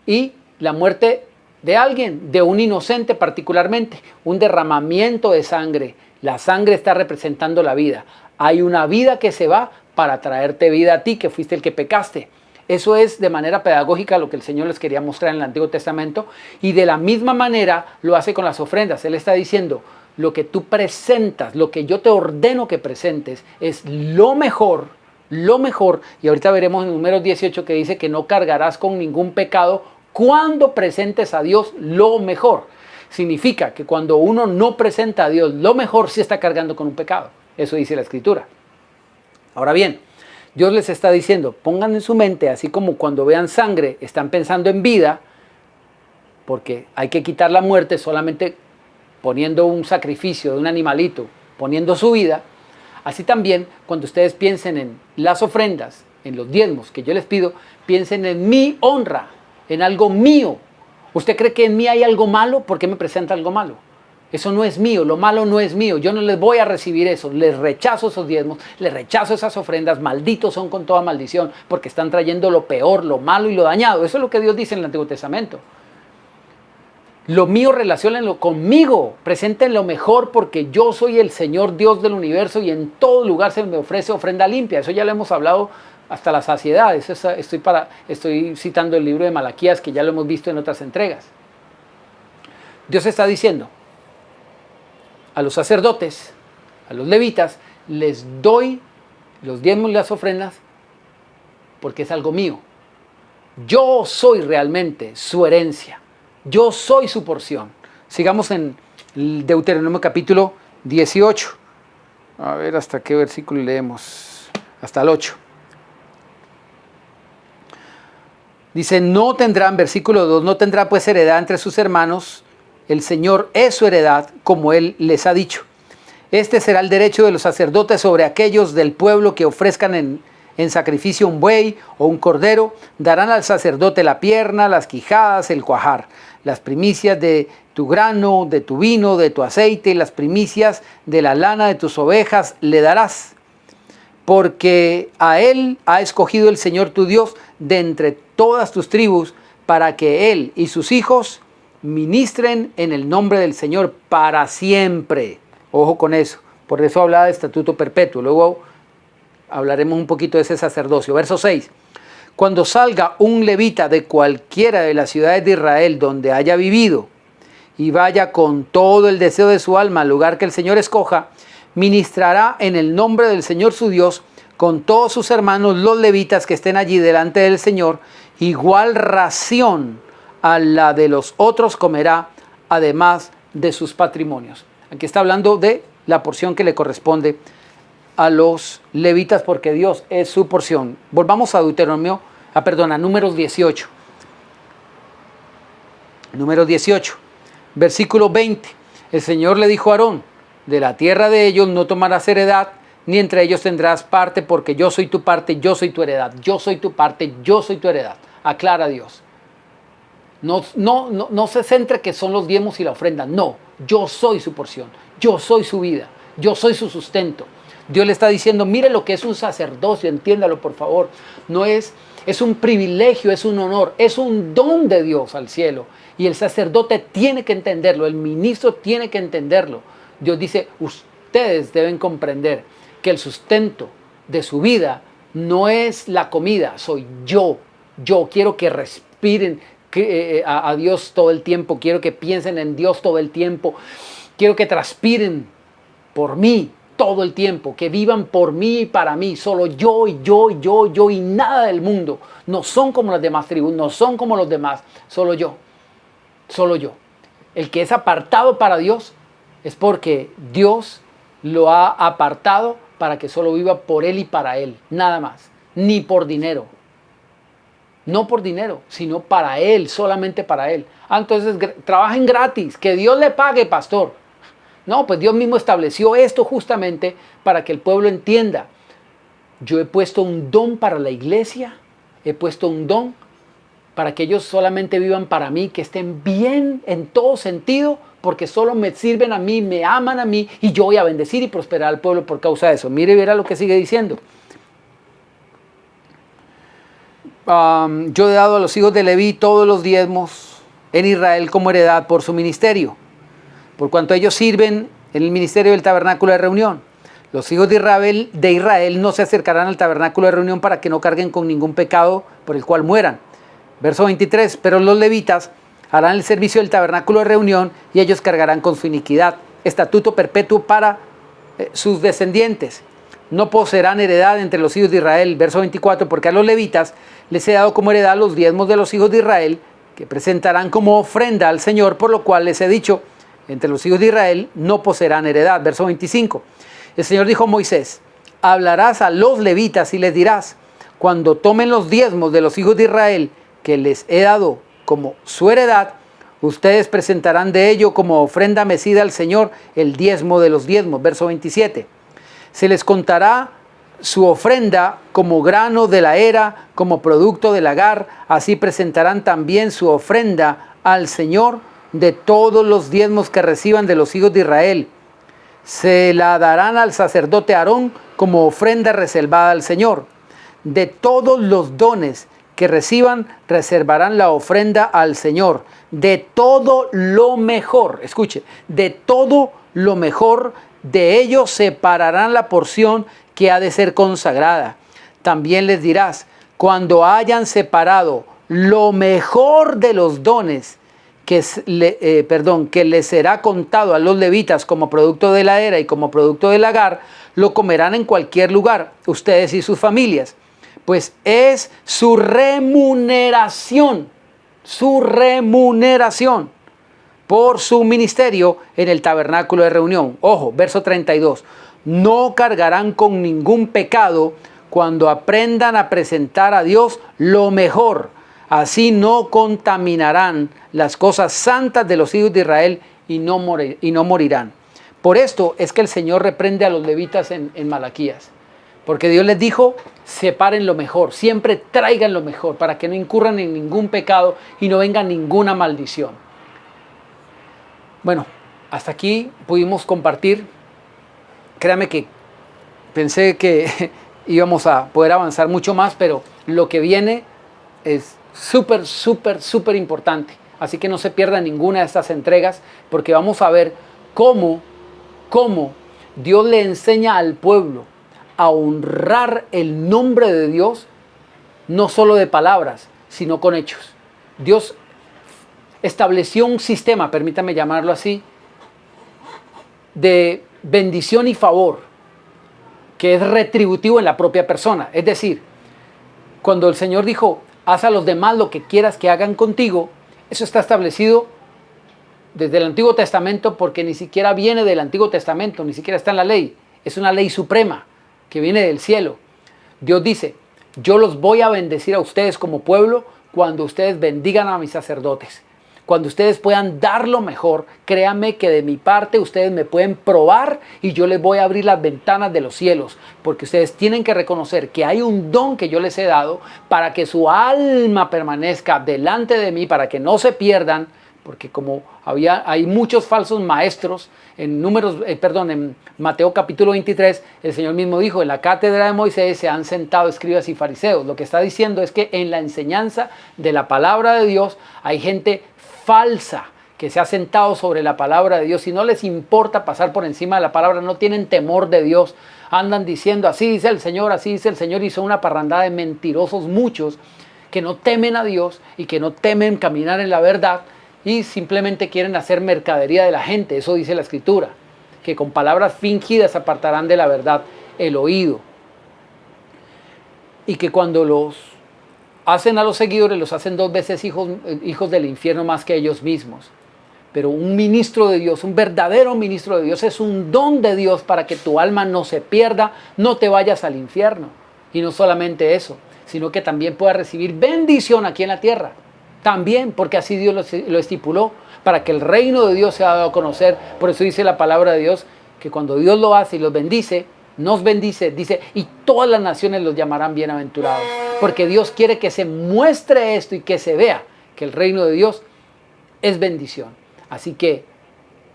Y la muerte de alguien, de un inocente particularmente, un derramamiento de sangre. La sangre está representando la vida. Hay una vida que se va para traerte vida a ti, que fuiste el que pecaste. Eso es de manera pedagógica lo que el Señor les quería mostrar en el Antiguo Testamento, y de la misma manera lo hace con las ofrendas. Él está diciendo, lo que tú presentas, lo que yo te ordeno que presentes es lo mejor, y ahorita veremos en Números 18 que dice que no cargarás con ningún pecado cuando presentes a Dios lo mejor. Significa que cuando uno no presenta a Dios lo mejor, sí está cargando con un pecado. Eso dice la Escritura. Ahora bien, Dios les está diciendo, pongan en su mente, así como cuando vean sangre, están pensando en vida, porque hay que quitar la muerte solamente poniendo un sacrificio de un animalito, poniendo su vida. Así también, cuando ustedes piensen en las ofrendas, en los diezmos que yo les pido, piensen en mi honra, en algo mío. ¿Usted cree que en mí hay algo malo? ¿Por qué me presenta algo malo? Eso no es mío, lo malo no es mío, yo no les voy a recibir eso, les rechazo esos diezmos, les rechazo esas ofrendas, malditos son con toda maldición, porque están trayendo lo peor, lo malo y lo dañado. Eso es lo que Dios dice en el Antiguo Testamento. Lo mío relaciónenlo conmigo, presenten lo mejor, porque yo soy el Señor Dios del universo y en todo lugar se me ofrece ofrenda limpia. Eso ya lo hemos hablado hasta la saciedad. Estoy citando el libro de Malaquías, que ya lo hemos visto en otras entregas. Dios está diciendo, a los sacerdotes, a los levitas, les doy los diezmos y las ofrendas porque es algo mío. Yo soy realmente su herencia. Yo soy su porción. Sigamos en Deuteronomio capítulo 18. A ver hasta qué versículo leemos. Hasta el 8. Dice, no tendrán, versículo 2, no tendrá pues heredad entre sus hermanos. El Señor es su heredad, como Él les ha dicho. Este será el derecho de los sacerdotes sobre aquellos del pueblo que ofrezcan en sacrificio un buey o un cordero. Darán al sacerdote la pierna, las quijadas, el cuajar, las primicias de tu grano, de tu vino, de tu aceite, las primicias de la lana de tus ovejas le darás. Porque a Él ha escogido el Señor tu Dios de entre todas tus tribus, para que Él y sus hijos ministren en el nombre del Señor para siempre. Ojo con eso. Por eso hablaba de estatuto perpetuo. Luego hablaremos un poquito de ese sacerdocio. Verso 6. Cuando salga un levita de cualquiera de las ciudades de Israel donde haya vivido y vaya con todo el deseo de su alma al lugar que el Señor escoja, ministrará en el nombre del Señor su Dios con todos sus hermanos los levitas que estén allí delante del Señor. Igual ración a la de los otros comerá, además de sus patrimonios. Aquí está hablando de la porción que le corresponde a los levitas, porque Dios es su porción. Volvamos a Números 18. Números 18, versículo 20. El Señor le dijo a Aarón, de la tierra de ellos no tomarás heredad, ni entre ellos tendrás parte, porque yo soy tu parte, yo soy tu heredad. Yo soy tu parte, yo soy tu heredad. Aclara Dios. No se centre que son los diezmos y la ofrenda. No, yo soy su porción, yo soy su vida, yo soy su sustento. Dios le está diciendo, mire lo que es un sacerdocio, entiéndalo por favor. Es un privilegio, es un honor, es un don de Dios al cielo. Y el sacerdote tiene que entenderlo, el ministro tiene que entenderlo. Dios dice, ustedes deben comprender que el sustento de su vida no es la comida, soy yo. Yo quiero que respiren a Dios todo el tiempo, quiero que piensen en Dios todo el tiempo, quiero que transpiren por mí todo el tiempo, que vivan por mí y para mí, solo yo y yo y yo y yo y nada del mundo. No son como las demás tribus, no son como los demás, solo yo, solo yo. El que es apartado para Dios es porque Dios lo ha apartado para que solo viva por Él y para Él, nada más, ni por dinero. No por dinero, sino para Él, solamente para Él. Entonces trabajen gratis, que Dios le pague, pastor. No, pues Dios mismo estableció esto justamente para que el pueblo entienda. Yo he puesto un don para la iglesia, he puesto un don para que ellos solamente vivan para mí, que estén bien en todo sentido, porque solo me sirven a mí, me aman a mí, y yo voy a bendecir y prosperar al pueblo por causa de eso. Mire y verá lo que sigue diciendo. Yo he dado a los hijos de Leví todos los diezmos en Israel como heredad por su ministerio, por cuanto ellos sirven en el ministerio del tabernáculo de reunión. Los hijos de Israel no se acercarán al tabernáculo de reunión para que no carguen con ningún pecado por el cual mueran. Verso 23, pero los levitas harán el servicio del tabernáculo de reunión y ellos cargarán con su iniquidad. Estatuto perpetuo para sus descendientes. No poseerán heredad entre los hijos de Israel. Verso 24, porque a los levitas les he dado como heredad los diezmos de los hijos de Israel, que presentarán como ofrenda al Señor, por lo cual les he dicho, entre los hijos de Israel no poseerán heredad. Verso 25, el Señor dijo a Moisés, hablarás a los levitas y les dirás, cuando tomen los diezmos de los hijos de Israel, que les he dado como su heredad, ustedes presentarán de ello como ofrenda mecida al Señor el diezmo de los diezmos. Verso 27, se les contará su ofrenda como grano de la era, como producto del lagar, así presentarán también su ofrenda al Señor de todos los diezmos que reciban de los hijos de Israel. Se la darán al sacerdote Aarón como ofrenda reservada al Señor. De todos los dones que reciban, reservarán la ofrenda al Señor. De todo lo mejor, escuche, de todo lo mejor de ellos separarán la porción que ha de ser consagrada. También les dirás, cuando hayan separado lo mejor de los dones que les será contado a los levitas como producto de la era y como producto del lagar, lo comerán en cualquier lugar, ustedes y sus familias, pues es su remuneración por su ministerio en el tabernáculo de reunión. Ojo, verso 32. No cargarán con ningún pecado cuando aprendan a presentar a Dios lo mejor. Así no contaminarán las cosas santas de los hijos de Israel y no morirán. Por esto es que el Señor reprende a los levitas en Malaquías. Porque Dios les dijo, separen lo mejor, siempre traigan lo mejor para que no incurran en ningún pecado y no venga ninguna maldición. Bueno, hasta aquí pudimos compartir. Créame que pensé que íbamos a poder avanzar mucho más, pero lo que viene es súper importante. Así que no se pierdan ninguna de estas entregas, porque vamos a ver cómo Dios le enseña al pueblo a honrar el nombre de Dios, no solo de palabras, sino con hechos. Dios estableció un sistema, permítame llamarlo así, de bendición y favor, que es retributivo en la propia persona. Es decir, cuando el Señor dijo, haz a los demás lo que quieras que hagan contigo, eso está establecido desde el Antiguo Testamento, porque ni siquiera viene del Antiguo Testamento, ni siquiera está en la ley. Es una ley suprema que viene del cielo. Dios dice, yo los voy a bendecir a ustedes como pueblo cuando ustedes bendigan a mis sacerdotes. Cuando ustedes puedan dar lo mejor, créanme que de mi parte ustedes me pueden probar y yo les voy a abrir las ventanas de los cielos, porque ustedes tienen que reconocer que hay un don que yo les he dado para que su alma permanezca delante de mí, para que no se pierdan, porque como hay muchos falsos maestros, en Mateo capítulo 23, el Señor mismo dijo, en la cátedra de Moisés se han sentado escribas y fariseos. Lo que está diciendo es que en la enseñanza de la palabra de Dios hay gente falsa que se ha sentado sobre la palabra de Dios y no les importa pasar por encima de la palabra, no tienen temor de Dios, andan diciendo así dice el Señor, y son una parrandada de mentirosos muchos que no temen a Dios y que no temen caminar en la verdad y simplemente quieren hacer mercadería de la gente. Eso dice la Escritura, que con palabras fingidas apartarán de la verdad el oído. Y que cuando los hacen a los seguidores, los hacen 2 veces hijos del infierno más que ellos mismos. Pero un ministro de Dios, un verdadero ministro de Dios, es un don de Dios para que tu alma no se pierda, no te vayas al infierno. Y no solamente eso, sino que también puedas recibir bendición aquí en la tierra. También, porque así Dios lo estipuló, para que el reino de Dios sea dado a conocer. Por eso dice la palabra de Dios, que cuando Dios lo hace y los bendice, nos bendice, dice, y todas las naciones los llamarán bienaventurados. Porque Dios quiere que se muestre esto y que se vea que el reino de Dios es bendición. Así que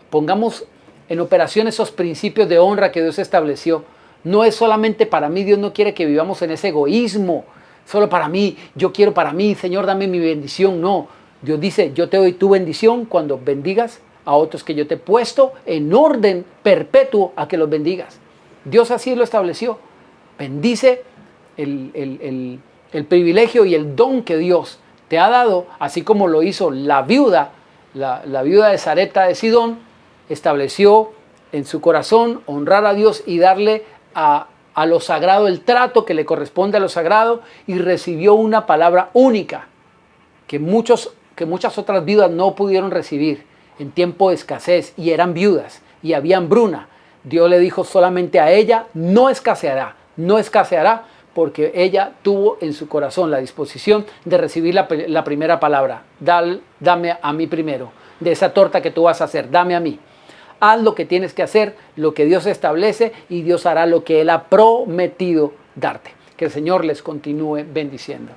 pongamos en operación esos principios de honra que Dios estableció. No es solamente para mí, Dios no quiere que vivamos en ese egoísmo. Solo para mí, yo quiero para mí, Señor, dame mi bendición. No, Dios dice, yo te doy tu bendición cuando bendigas a otros que yo te he puesto en orden perpetuo a que los bendigas. Dios así lo estableció. Bendice el privilegio y el don que Dios te ha dado, así como lo hizo la viuda de Sarepta de Sidón, estableció en su corazón honrar a Dios y darle a lo sagrado el trato que le corresponde a lo sagrado, y recibió una palabra única que muchas otras viudas no pudieron recibir en tiempo de escasez, y eran viudas y había hambruna. Dios le dijo solamente a ella, no escaseará, porque ella tuvo en su corazón la disposición de recibir la primera palabra. Dame a mí primero, de esa torta que tú vas a hacer, dame a mí. Haz lo que tienes que hacer, lo que Dios establece, y Dios hará lo que Él ha prometido darte. Que el Señor les continúe bendiciendo.